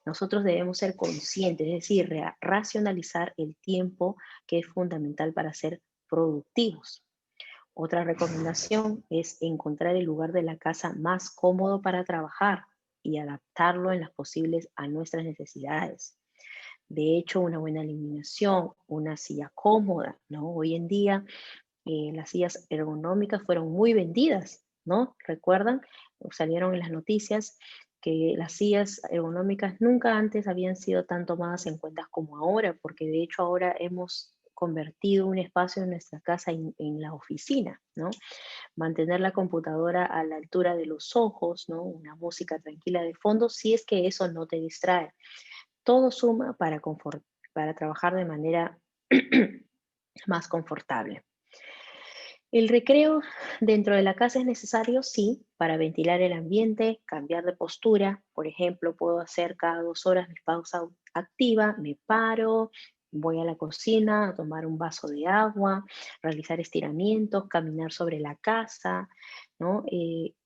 Nosotros debemos ser conscientes, es decir, racionalizar el tiempo que es fundamental para ser productivos. Otra recomendación es encontrar el lugar de la casa más cómodo para trabajar y adaptarlo en las posibles a nuestras necesidades. De hecho, una buena iluminación, una silla cómoda, ¿no? Hoy en día las sillas ergonómicas fueron muy vendidas, ¿no? ¿Recuerdan? Salieron en las noticias que las sillas ergonómicas nunca antes habían sido tan tomadas en cuenta como ahora, porque de hecho ahora hemos convertido un espacio en nuestra casa en la oficina, ¿no? Mantener la computadora a la altura de los ojos, ¿no? Una música tranquila de fondo, si es que eso no te distrae. Todo suma para trabajar de manera más confortable. El recreo dentro de la casa es necesario, sí, para ventilar el ambiente, cambiar de postura. Por ejemplo, puedo hacer cada 2 horas mi pausa activa, me paro, voy a la cocina a tomar un vaso de agua, realizar estiramientos, caminar sobre la casa, ¿no?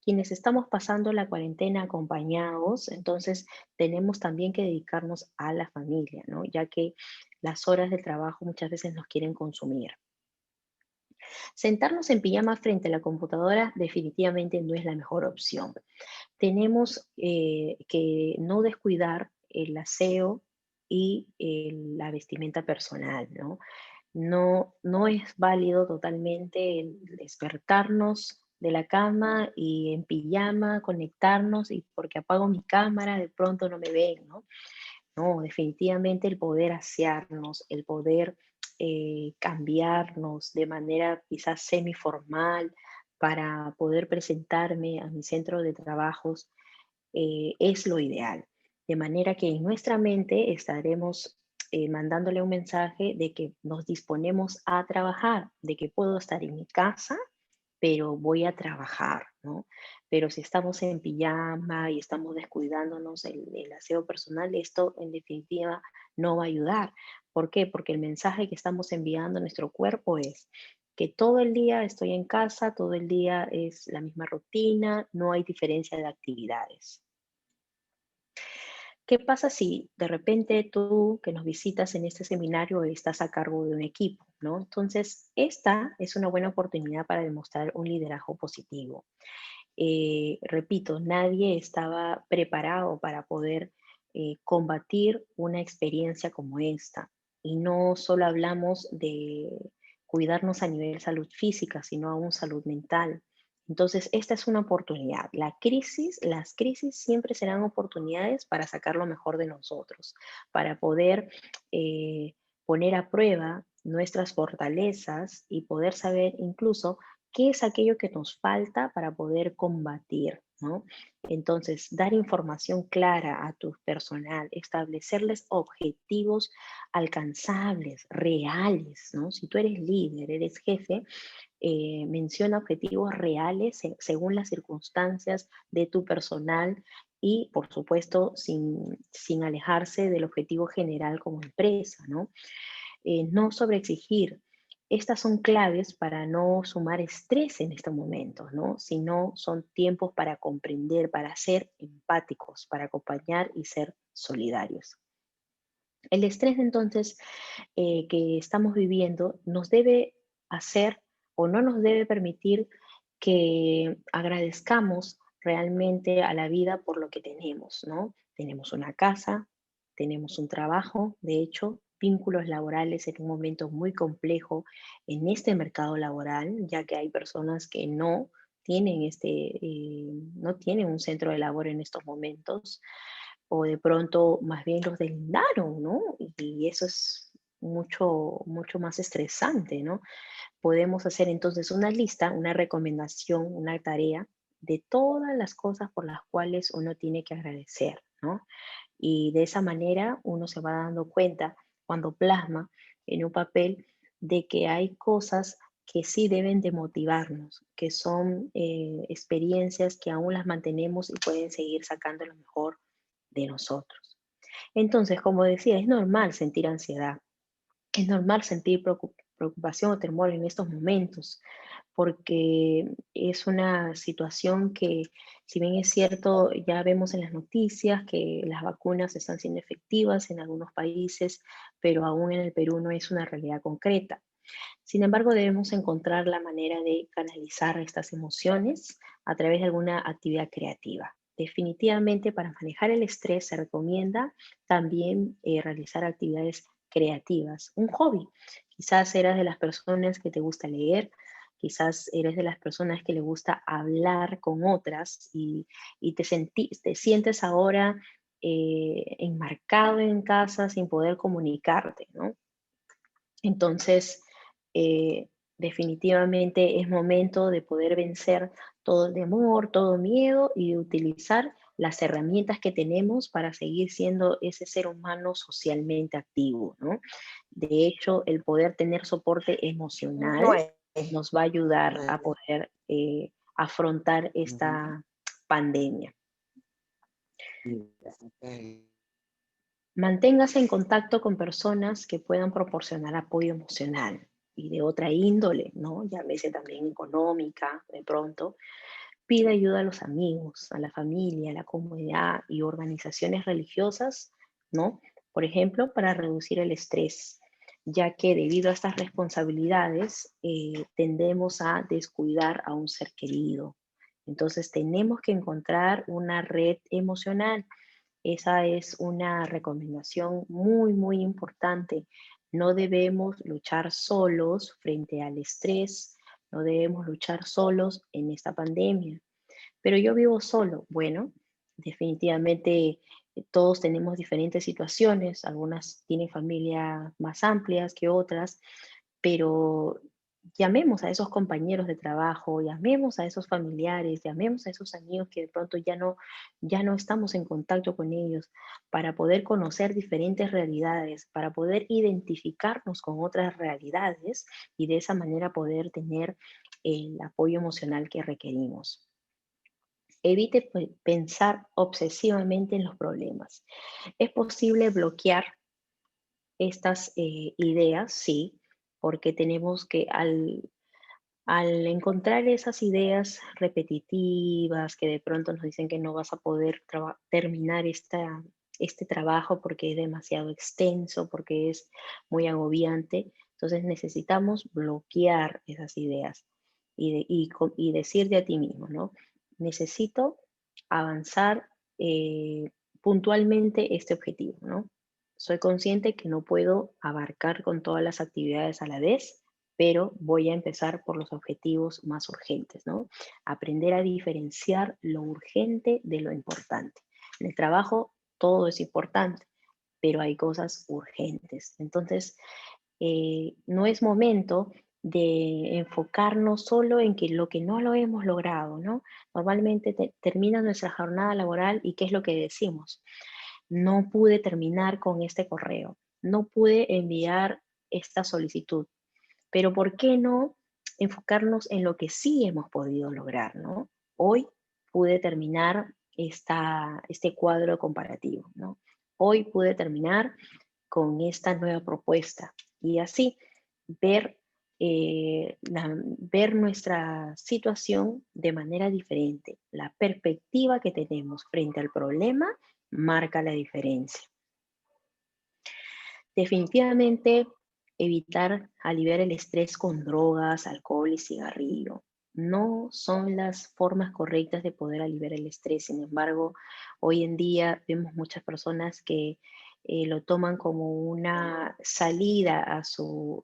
Quienes estamos pasando la cuarentena acompañados, entonces tenemos también que dedicarnos a la familia, ¿no? Ya que las horas de trabajo muchas veces nos quieren consumir. Sentarnos en pijama frente a la computadora definitivamente no es la mejor opción. Tenemos que no descuidar el aseo y la vestimenta personal, ¿no? No, no es válido totalmente el despertarnos de la cama y en pijama conectarnos y porque apago mi cámara de pronto no me ven, ¿no? No, definitivamente el poder asearnos, el poder cambiarnos de manera quizás semiformal para poder presentarme a mi centro de trabajos es lo ideal. De manera que en nuestra mente estaremos mandándole un mensaje de que nos disponemos a trabajar, de que puedo estar en mi casa pero voy a trabajar, ¿no? Pero si estamos en pijama y estamos descuidándonos el aseo personal, esto en definitiva no va a ayudar. ¿Por qué? Porque el mensaje que estamos enviando a nuestro cuerpo es que todo el día estoy en casa, todo el día es la misma rutina, no hay diferencia de actividades. ¿Qué pasa si de repente tú que nos visitas en este seminario estás a cargo de un equipo, ¿no? Entonces, esta es una buena oportunidad para demostrar un liderazgo positivo. Repito, nadie estaba preparado para poder combatir una experiencia como esta. Y no solo hablamos de cuidarnos a nivel salud física, sino aún salud mental. Entonces, esta es una oportunidad. Las crisis siempre serán oportunidades para sacar lo mejor de nosotros, para poder eh, poner a prueba nuestras fortalezas y poder saber incluso qué es aquello que nos falta para poder combatir, ¿no? Entonces, dar información clara a tu personal, establecerles objetivos alcanzables, reales, ¿no? Si tú eres líder, eres jefe, menciona objetivos reales según las circunstancias de tu personal y, por supuesto, sin alejarse del objetivo general como empresa, ¿no? No sobreexigir. Estas son claves para no sumar estrés en estos momentos, ¿no? Sino son tiempos para comprender, para ser empáticos, para acompañar y ser solidarios. El estrés entonces que estamos viviendo nos debe hacer o no nos debe permitir que agradezcamos realmente a la vida por lo que tenemos, ¿no? Tenemos una casa, tenemos un trabajo, de hecho, vínculos laborales en un momento muy complejo en este mercado laboral, ya que hay personas que no tienen no tienen un centro de labor en estos momentos, o de pronto más bien los deslindaron, ¿no? Y eso es mucho más estresante, ¿no? Podemos hacer entonces una lista, una recomendación, una tarea de todas las cosas por las cuales uno tiene que agradecer, ¿no? Y de esa manera uno se va dando cuenta cuando plasma en un papel de que hay cosas que sí deben de motivarnos, que son experiencias que aún las mantenemos y pueden seguir sacando lo mejor de nosotros. Entonces, como decía, es normal sentir ansiedad, es normal sentir preocupación o temor en estos momentos, porque es una situación que, si bien es cierto, ya vemos en las noticias que las vacunas están siendo efectivas en algunos países, pero aún en el Perú no es una realidad concreta. Sin embargo, debemos encontrar la manera de canalizar estas emociones a través de alguna actividad creativa. Definitivamente, para manejar el estrés se recomienda también realizar actividades creativas, un hobby. Quizás eres de las personas que te gusta leer, quizás eres de las personas que le gusta hablar con otras y te sientes ahora enmarcado en casa sin poder comunicarte, ¿no? Entonces, eh, definitivamente es momento de poder vencer todo el temor, todo miedo y de utilizar las herramientas que tenemos para seguir siendo ese ser humano socialmente activo, ¿no? De hecho, el poder tener soporte emocional No es. nos va a ayudar a Vale. poder afrontar Ujú. esta pandemia. Ok. Manténgase en contacto con personas que puedan proporcionar apoyo emocional y de otra índole, ¿no? Llámese también económica, de pronto. Pida ayuda a los amigos, a la familia, a la comunidad y organizaciones religiosas, ¿no? Por ejemplo, para reducir el estrés, ya que debido a estas responsabilidades tendemos a descuidar a un ser querido. Entonces tenemos que encontrar una red emocional. Esa es una recomendación muy, muy importante. No debemos luchar solos frente al estrés, no debemos luchar solos en esta pandemia. Pero yo vivo solo. Bueno, definitivamente todos tenemos diferentes situaciones, algunas tienen familias más amplias que otras, pero llamemos a esos compañeros de trabajo, llamemos a esos familiares, llamemos a esos amigos que de pronto ya no estamos en contacto con ellos para poder conocer diferentes realidades, para poder identificarnos con otras realidades y de esa manera poder tener el apoyo emocional que requerimos. Evite pensar obsesivamente en los problemas. Es posible bloquear estas ideas, sí, porque tenemos que al encontrar esas ideas repetitivas que de pronto nos dicen que no vas a poder terminar este trabajo porque es demasiado extenso, porque es muy agobiante, entonces necesitamos bloquear esas ideas y decirte a ti mismo, ¿no? Necesito avanzar puntualmente este objetivo, ¿no? Soy consciente que no puedo abarcar con todas las actividades a la vez, pero voy a empezar por los objetivos más urgentes, ¿no? Aprender a diferenciar lo urgente de lo importante. En el trabajo todo es importante, pero hay cosas urgentes. Entonces, no es momento de enfocarnos solo en que lo que no lo hemos logrado, ¿no? Normalmente termina nuestra jornada laboral y ¿qué es lo que decimos? No pude terminar con este correo, no pude enviar esta solicitud, pero ¿por qué no enfocarnos en lo que sí hemos podido lograr, ¿no? Hoy pude terminar este cuadro comparativo, ¿no? Hoy pude terminar con esta nueva propuesta y así ver, ver nuestra situación de manera diferente. La perspectiva que tenemos frente al problema marca la diferencia. Definitivamente evitar aliviar el estrés con drogas, alcohol y cigarrillo. No son las formas correctas de poder aliviar el estrés. Sin embargo, hoy en día vemos muchas personas que lo toman como una salida a su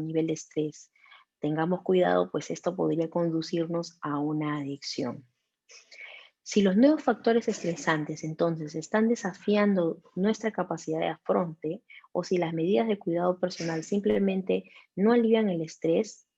nivel de estrés. Tengamos cuidado, pues esto podría conducirnos a una adicción. Si los nuevos factores estresantes entonces están desafiando nuestra capacidad de afronte, o si las medidas de cuidado personal simplemente no alivian el estrés,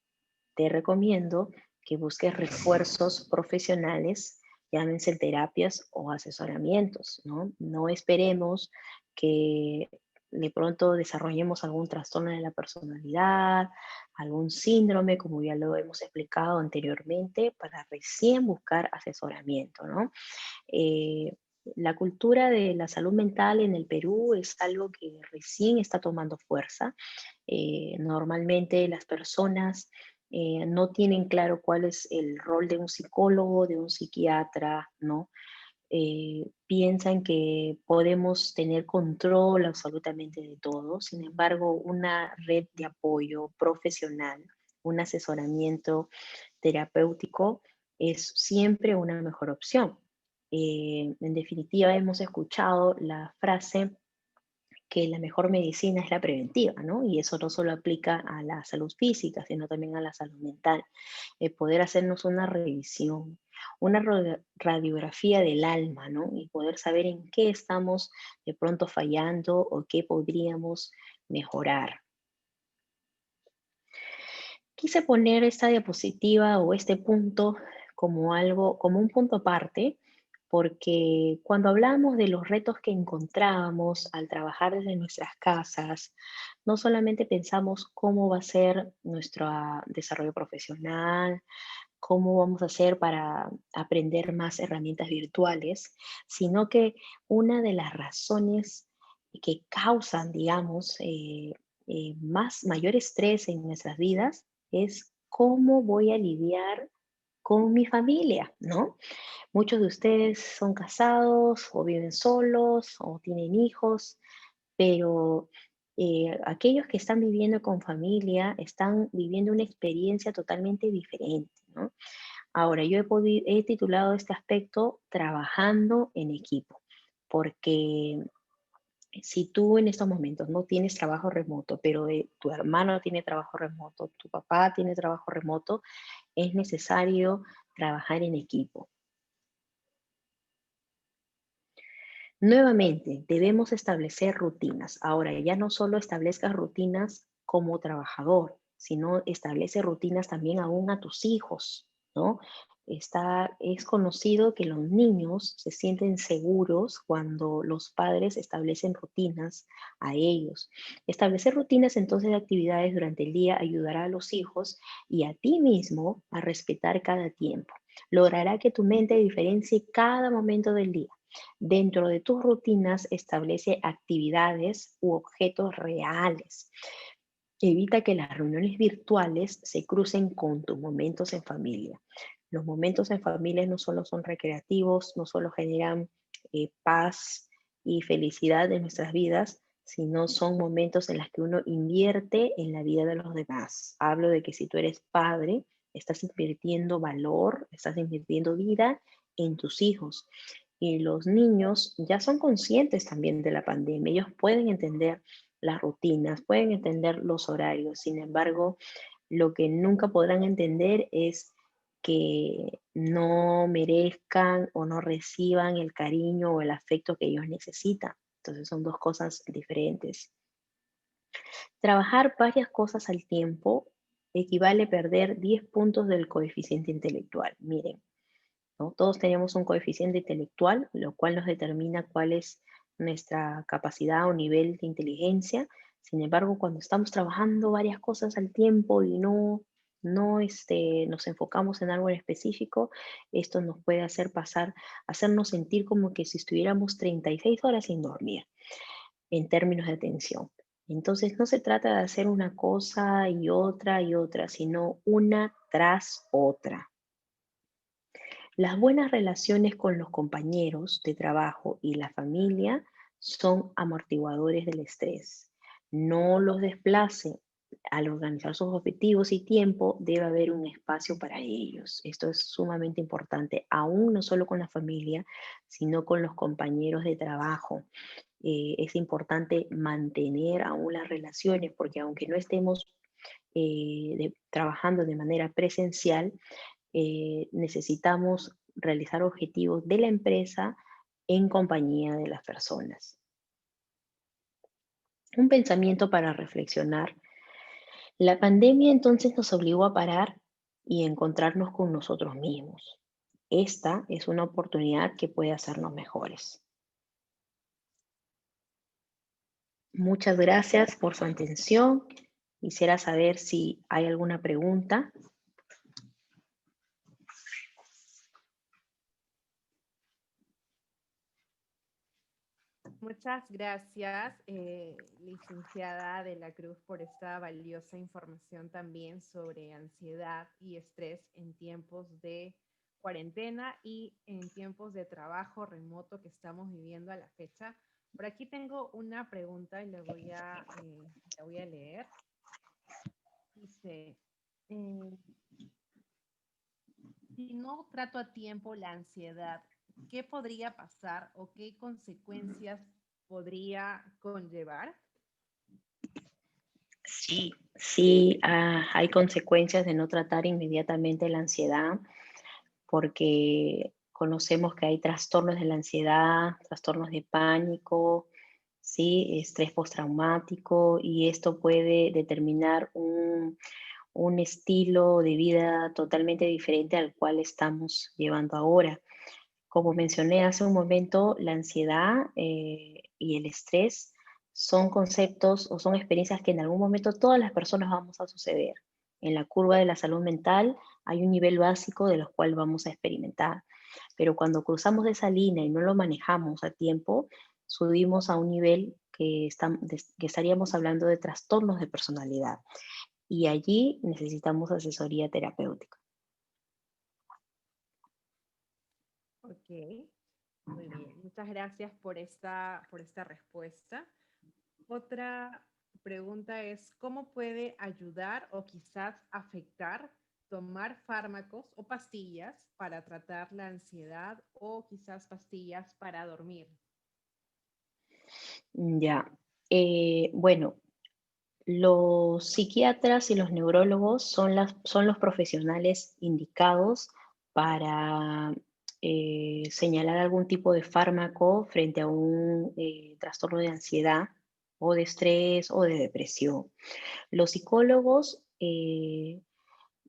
te recomiendo que busques refuerzos profesionales, llámense terapias o asesoramientos, ¿no? No esperemos que de pronto desarrollemos algún trastorno de la personalidad, algún síndrome, como ya lo hemos explicado anteriormente, para recién buscar asesoramiento, ¿no? Eh, la cultura de la salud mental en el Perú es algo que recién está tomando fuerza. Normalmente las personas no tienen claro cuál es el rol de un psicólogo, de un psiquiatra, ¿no? Piensan que podemos tener control absolutamente de todo. Sin embargo, una red de apoyo profesional, un asesoramiento terapéutico es siempre una mejor opción. En definitiva, hemos escuchado la frase que la mejor medicina es la preventiva, ¿no? Y eso no solo aplica a la salud física, sino también a la salud mental. Poder hacernos una revisión, una radiografía del alma, ¿no? Y poder saber en qué estamos de pronto fallando o qué podríamos mejorar. Quise poner esta diapositiva o este punto como algo, como un punto aparte, porque cuando hablamos de los retos que encontramos al trabajar desde nuestras casas, no solamente pensamos cómo va a ser nuestro desarrollo profesional, cómo vamos a hacer para aprender más herramientas virtuales, sino que una de las razones que causan, digamos, mayor estrés en nuestras vidas es cómo voy a lidiar con mi familia, ¿no? Muchos de ustedes son casados o viven solos o tienen hijos, pero aquellos que están viviendo con familia están viviendo una experiencia totalmente diferente, ¿no? Ahora, yo he titulado este aspecto Trabajando en equipo, porque si tú en estos momentos no tienes trabajo remoto, pero tu hermano tiene trabajo remoto, tu papá tiene trabajo remoto, es necesario trabajar en equipo. Nuevamente, debemos establecer rutinas. Ahora, ya no solo establezcas rutinas como trabajador, sino establece rutinas también aún a tus hijos, ¿no? Es conocido que los niños se sienten seguros cuando los padres establecen rutinas a ellos. Establecer rutinas entonces de actividades durante el día ayudará a los hijos y a ti mismo a respetar cada tiempo. Logrará que tu mente diferencie cada momento del día. Dentro de tus rutinas establece actividades u objetos reales. Evita que las reuniones virtuales se crucen con tus momentos en familia. Los momentos en familia no solo son recreativos, no solo generan paz y felicidad en nuestras vidas, sino son momentos en los que uno invierte en la vida de los demás. Hablo de que si tú eres padre, estás invirtiendo valor, estás invirtiendo vida en tus hijos. Y los niños ya son conscientes también de la pandemia. Ellos pueden entender las rutinas, pueden entender los horarios. Sin embargo, lo que nunca podrán entender es que no merezcan o no reciban el cariño o el afecto que ellos necesitan. Entonces son dos cosas diferentes. Trabajar varias cosas al tiempo equivale a perder 10 puntos del coeficiente intelectual. Miren, ¿no? Todos tenemos un coeficiente intelectual, lo cual nos determina cuál es nuestra capacidad o nivel de inteligencia. Sin embargo, cuando estamos trabajando varias cosas al tiempo y no nos enfocamos en algo en específico, esto nos puede hacernos sentir como que si estuviéramos 36 horas sin dormir en términos de atención. Entonces, no se trata de hacer una cosa y otra, sino una tras otra. Las buenas relaciones con los compañeros de trabajo y la familia son amortiguadores del estrés. No los desplace. Al organizar sus objetivos y tiempo, debe haber un espacio para ellos. Esto es sumamente importante, aún no solo con la familia, sino con los compañeros de trabajo. Es importante mantener aún las relaciones, porque aunque no estemos trabajando de manera presencial, necesitamos realizar objetivos de la empresa en compañía de las personas. Un pensamiento para reflexionar. La pandemia entonces nos obligó a parar y encontrarnos con nosotros mismos. Esta es una oportunidad que puede hacernos mejores. Muchas gracias por su atención. Quisiera saber si hay alguna pregunta. Muchas gracias, licenciada de la Cruz, por esta valiosa información también sobre ansiedad y estrés en tiempos de cuarentena y en tiempos de trabajo remoto que estamos viviendo a la fecha. Por aquí tengo una pregunta y la voy a leer. Dice, eh, si no trato a tiempo la ansiedad, ¿qué podría pasar o qué consecuencias podría conllevar? Sí, hay consecuencias de no tratar inmediatamente la ansiedad, porque conocemos que hay trastornos de la ansiedad, trastornos de pánico, ¿sí? Estrés postraumático, y esto puede determinar un estilo de vida totalmente diferente al cual estamos llevando ahora. Como mencioné hace un momento, la ansiedad y el estrés son conceptos o son experiencias que en algún momento todas las personas vamos a suceder. En la curva de la salud mental hay un nivel básico de los cuales vamos a experimentar, pero cuando cruzamos esa línea y no lo manejamos a tiempo, subimos a un nivel que estaríamos hablando de trastornos de personalidad, y allí necesitamos asesoría terapéutica. Ok, muy bien. Muchas gracias por esta respuesta. Otra pregunta es, ¿cómo puede ayudar o quizás afectar tomar fármacos o pastillas para tratar la ansiedad o quizás pastillas para dormir? Ya, bueno, los psiquiatras y los neurólogos son los profesionales indicados para señalar algún tipo de fármaco frente a un trastorno de ansiedad o de estrés o de depresión. Los psicólogos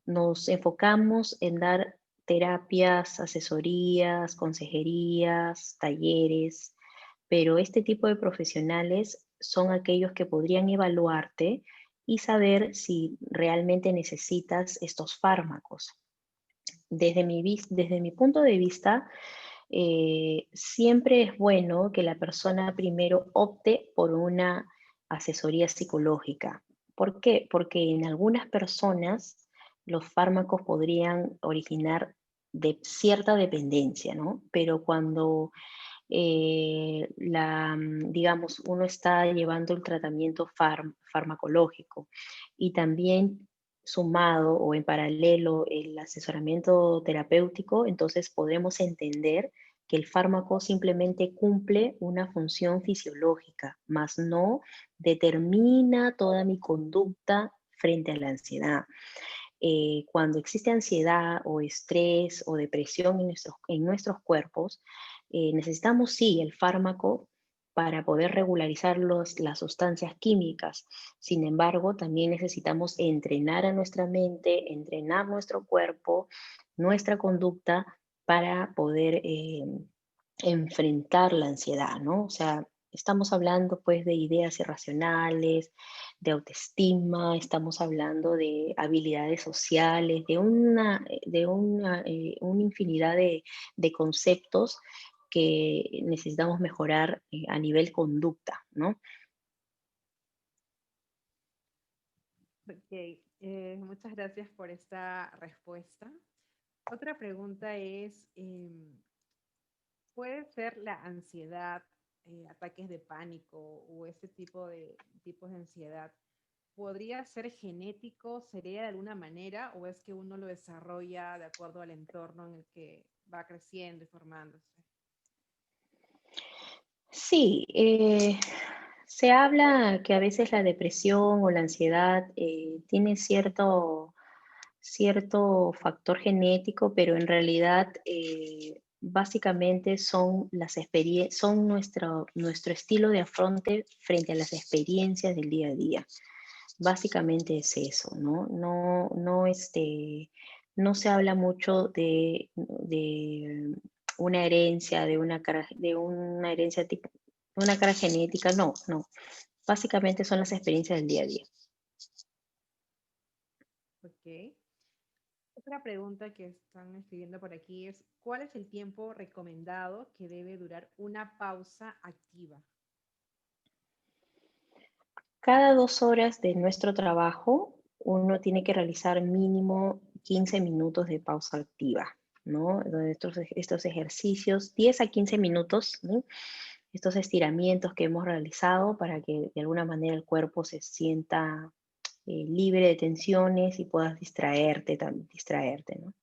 nos enfocamos en dar terapias, asesorías, consejerías, talleres, pero este tipo de profesionales son aquellos que podrían evaluarte y saber si realmente necesitas estos fármacos. Desde mi punto de vista, siempre es bueno que la persona primero opte por una asesoría psicológica. ¿Por qué? Porque en algunas personas los fármacos podrían originar de cierta dependencia, ¿no? Pero cuando digamos, uno está llevando el tratamiento farmacológico y también sumado o en paralelo el asesoramiento terapéutico, entonces podemos entender que el fármaco simplemente cumple una función fisiológica, mas no determina toda mi conducta frente a la ansiedad. Cuando existe ansiedad o estrés o depresión en nuestros cuerpos, necesitamos sí el fármaco para poder regularizar las sustancias químicas. Sin embargo, también necesitamos entrenar a nuestra mente, entrenar nuestro cuerpo, nuestra conducta para poder enfrentar la ansiedad, ¿no? O sea, estamos hablando pues de ideas irracionales, de autoestima, estamos hablando de habilidades sociales, una infinidad de conceptos que necesitamos mejorar a nivel conducta, ¿no? Ok, muchas gracias por esta respuesta. Otra pregunta es, ¿puede ser la ansiedad, ataques de pánico o este tipo de tipos de ansiedad, podría ser genético, sería de alguna manera, o es que uno lo desarrolla de acuerdo al entorno en el que va creciendo y formándose? Sí, se habla que a veces la depresión o la ansiedad tiene cierto factor genético, pero en realidad básicamente son son nuestro estilo de afronte frente a las experiencias del día a día. Básicamente es eso, ¿no? No se habla mucho de una herencia, de una herencia tipo, una cara genética, no, no. Básicamente son las experiencias del día a día. Ok. Otra pregunta que están escribiendo por aquí es, ¿cuál es el tiempo recomendado que debe durar una pausa activa? Cada 2 horas de nuestro trabajo, uno tiene que realizar mínimo 15 minutos de pausa activa, ¿no? Donde estos ejercicios, 10 a 15 minutos, ¿no? Estos estiramientos que hemos realizado para que de alguna manera el cuerpo se sienta libre de tensiones y puedas distraerte, ¿no?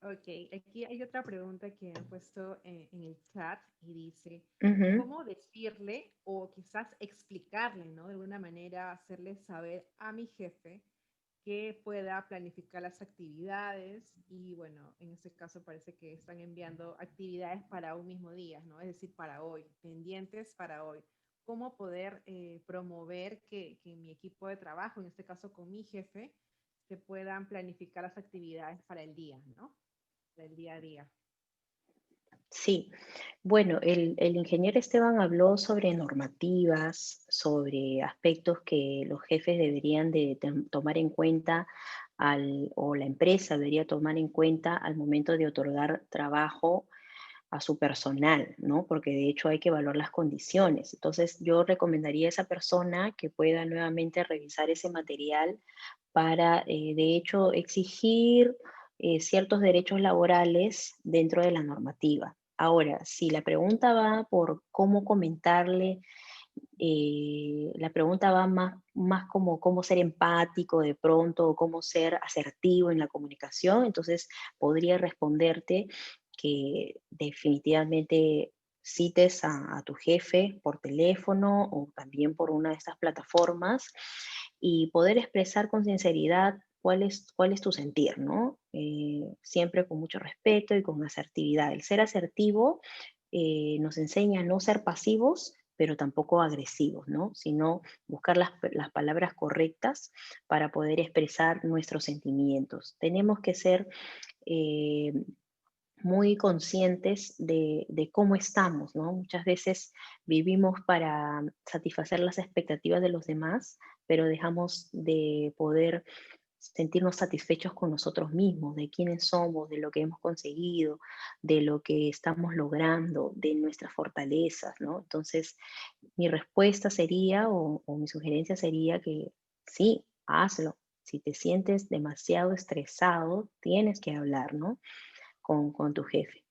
Ok, aquí hay otra pregunta que han puesto en el chat y dice, Ujú. ¿cómo decirle o quizás explicarle, ¿no? De alguna manera hacerle saber a mi jefe que pueda planificar las actividades y bueno, en este caso parece que están enviando actividades para un mismo día, ¿no? Es decir, para hoy, pendientes para hoy. ¿Cómo poder promover que mi equipo de trabajo, en este caso con mi jefe, se puedan planificar las actividades para el día, ¿no? Del día a día. Sí, bueno, el ingeniero Esteban habló sobre normativas, sobre aspectos que los jefes deberían de tomar en cuenta o la empresa debería tomar en cuenta al momento de otorgar trabajo a su personal, ¿no? Porque de hecho hay que evaluar las condiciones. Entonces, yo recomendaría a esa persona que pueda nuevamente revisar ese material para, de hecho, exigir ciertos derechos laborales dentro de la normativa. Ahora, si la pregunta va por cómo comentarle, la pregunta va más como cómo ser empático de pronto o cómo ser asertivo en la comunicación, entonces podría responderte que definitivamente cites a tu jefe por teléfono o también por una de estas plataformas y poder expresar con sinceridad cuál es tu sentir, ¿no? Siempre con mucho respeto y con asertividad. El ser asertivo nos enseña a no ser pasivos, pero tampoco agresivos, ¿no? Sino buscar las palabras correctas para poder expresar nuestros sentimientos. Tenemos que ser eh, muy conscientes de cómo estamos, ¿no? Muchas veces vivimos para satisfacer las expectativas de los demás, pero dejamos de poder sentirnos satisfechos con nosotros mismos, de quiénes somos, de lo que hemos conseguido, de lo que estamos logrando, de nuestras fortalezas, ¿no? Entonces, mi respuesta sería, o mi sugerencia sería que sí, hazlo. Si te sientes demasiado estresado, tienes que hablar, ¿no? Con tu jefe.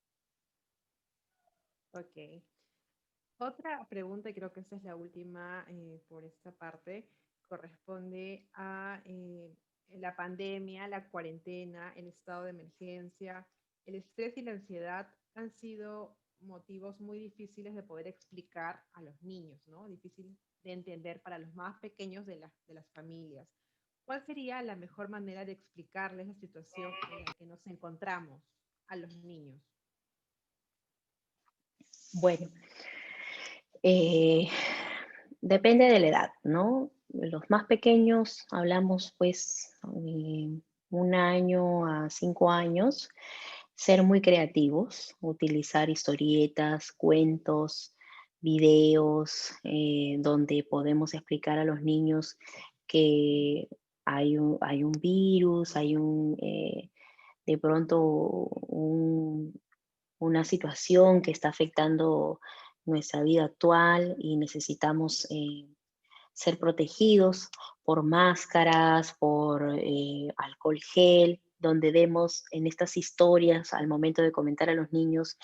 Ok. Otra pregunta, y creo que esta es la última por esta parte, corresponde a la pandemia, la cuarentena, el estado de emergencia. El estrés y la ansiedad han sido motivos muy difíciles de poder explicar a los niños, ¿no? Difícil de entender para los más pequeños de las familias. ¿Cuál sería la mejor manera de explicarles la situación en la que nos encontramos a los niños? Bueno, eh, depende de la edad, ¿no? Los más pequeños hablamos pues 1 año a 5 años, ser muy creativos, utilizar historietas, cuentos, videos, donde podemos explicar a los niños que hay un virus, de pronto una situación que está afectando nuestra vida actual y necesitamos ser protegidos por máscaras, por alcohol gel, donde demos en estas historias al momento de comentar a los niños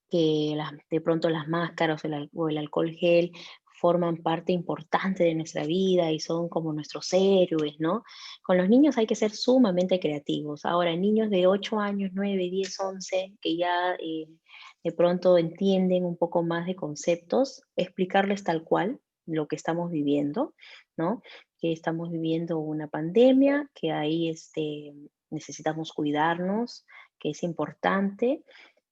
que de pronto las máscaras o el alcohol gel forman parte importante de nuestra vida y son como nuestros héroes, ¿no? Con los niños hay que ser sumamente creativos. Ahora, niños de 8 años, 9, 10, 11, que ya de pronto entienden un poco más de conceptos, explicarles tal cual lo que estamos viviendo, ¿no? que estamos viviendo una pandemia, que ahí necesitamos cuidarnos, que es importante,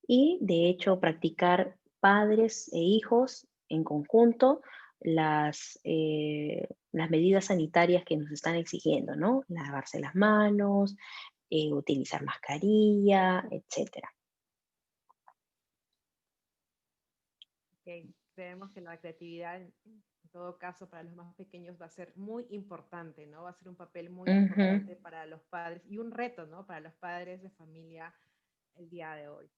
y de hecho practicar padres e hijos en conjunto las medidas sanitarias que nos están exigiendo, ¿no? Lavarse las manos, utilizar mascarilla, etcétera. Creemos que la creatividad, en todo caso, para los más pequeños va a ser muy importante, ¿no? Va a ser un papel muy Ujú, importante para los padres y un reto, ¿no? Para los padres de familia el día de hoy.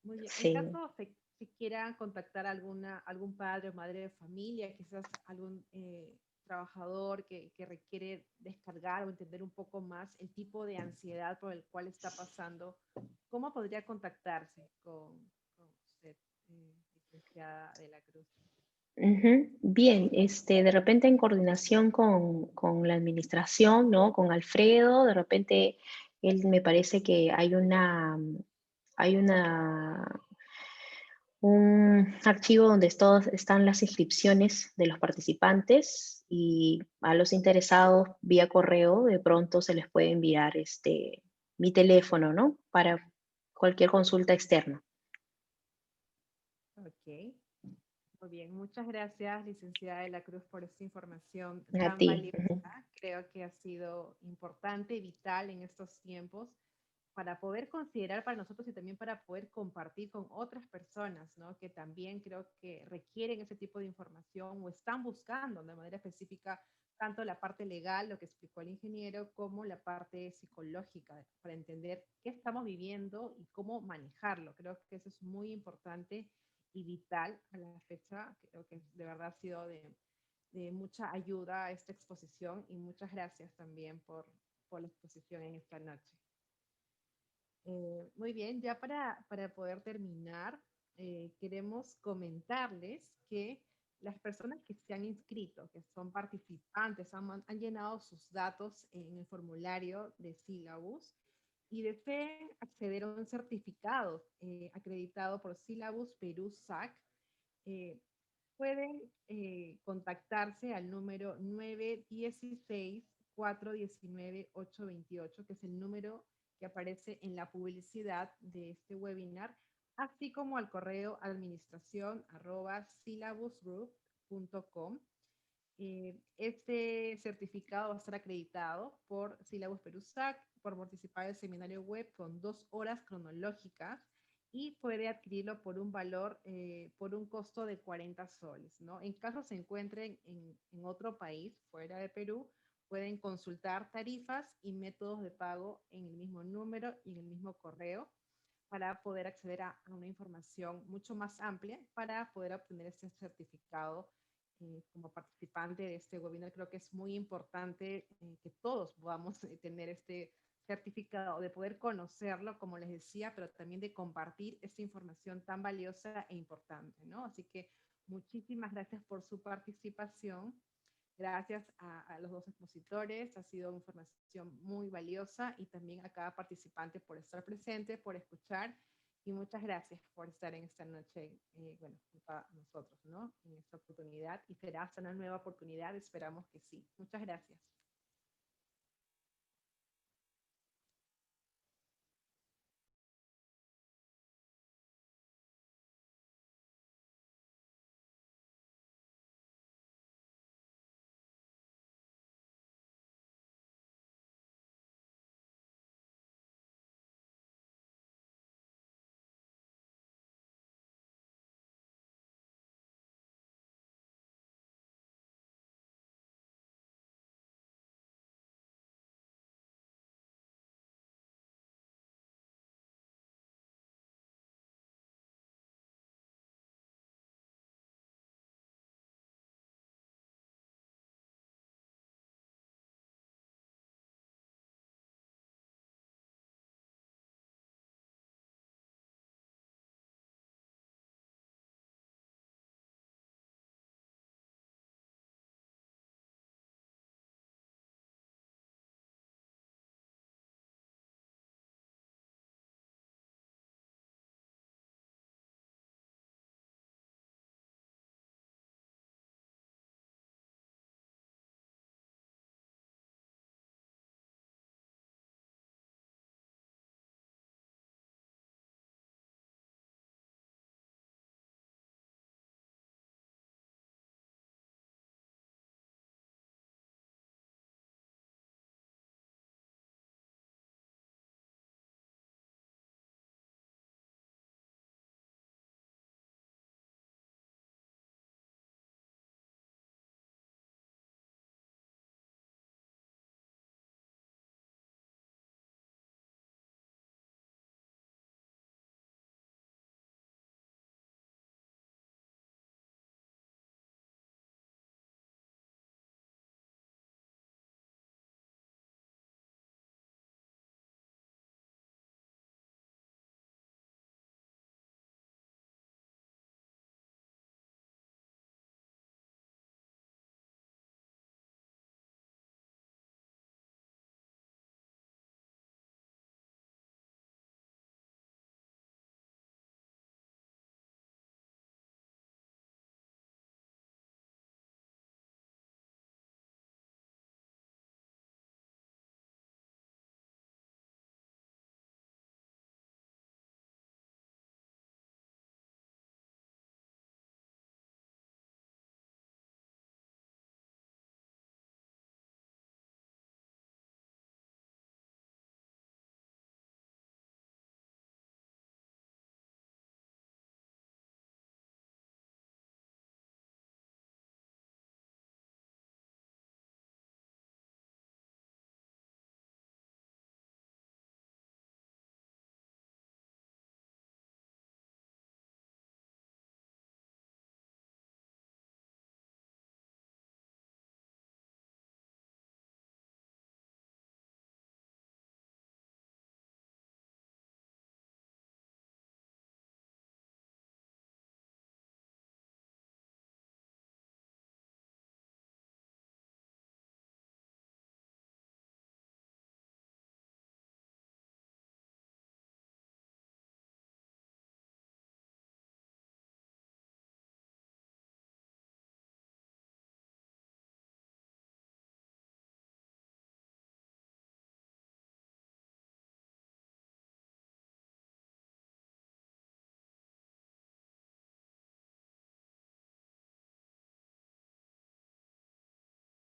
Muy bien. En sí. caso se quiera contactar algún padre o madre de familia, quizás algún trabajador que requiere descargar o entender un poco más el tipo de ansiedad por el cual está pasando, ¿cómo podría contactarse con usted, licenciada de la Cruz? Ujú. Bien, de repente en coordinación con la administración, ¿no? Con Alfredo, de repente él me parece que hay un archivo donde todas están las inscripciones de los participantes y a los interesados vía correo de pronto se les puede enviar mi teléfono, ¿no? Para cualquier consulta externa. Ok, muy bien. Muchas gracias, licenciada de la Cruz, por esta información A tan ti. valiosa. Ujú. Creo que ha sido importante y vital en estos tiempos para poder considerar para nosotros y también para poder compartir con otras personas, ¿no? Que también creo que requieren ese tipo de información o están buscando de manera específica tanto la parte legal, lo que explicó el ingeniero, como la parte psicológica, para entender qué estamos viviendo y cómo manejarlo. Creo que eso es muy importante y vital a la fecha. Creo que de verdad ha sido de mucha ayuda a esta exposición y muchas gracias también por la exposición en esta noche. Muy bien, ya para poder terminar, queremos comentarles que las personas que se han inscrito, que son participantes, han llenado sus datos en el formulario de Syllabus y deseen acceder a un certificado acreditado por Syllabus Perú SAC, eh, pueden contactarse al número 916-419-828, que es el número que aparece en la publicidad de este webinar, así como al correo administración@syllabusgroup.com. Este certificado va a estar acreditado por Syllabus Perusac por participar del seminario web con 2 horas cronológicas y puede adquirirlo por un valor, por un costo de 40 soles, ¿no? En caso se encuentren en otro país, fuera de Perú, pueden consultar tarifas y métodos de pago en el mismo número y en el mismo correo para poder acceder a una información mucho más amplia para poder obtener este certificado como participante de este webinar. Creo que es muy importante que todos podamos tener este certificado, de poder conocerlo, como les decía, pero también de compartir esta información tan valiosa e importante, ¿no? Así que muchísimas gracias por su participación. Gracias a los dos expositores, ha sido información muy valiosa y también a cada participante por estar presente, por escuchar y muchas gracias por estar en esta noche, bueno, junto a nosotros, ¿no? En esta oportunidad y será hasta una nueva oportunidad, esperamos que sí. Muchas gracias.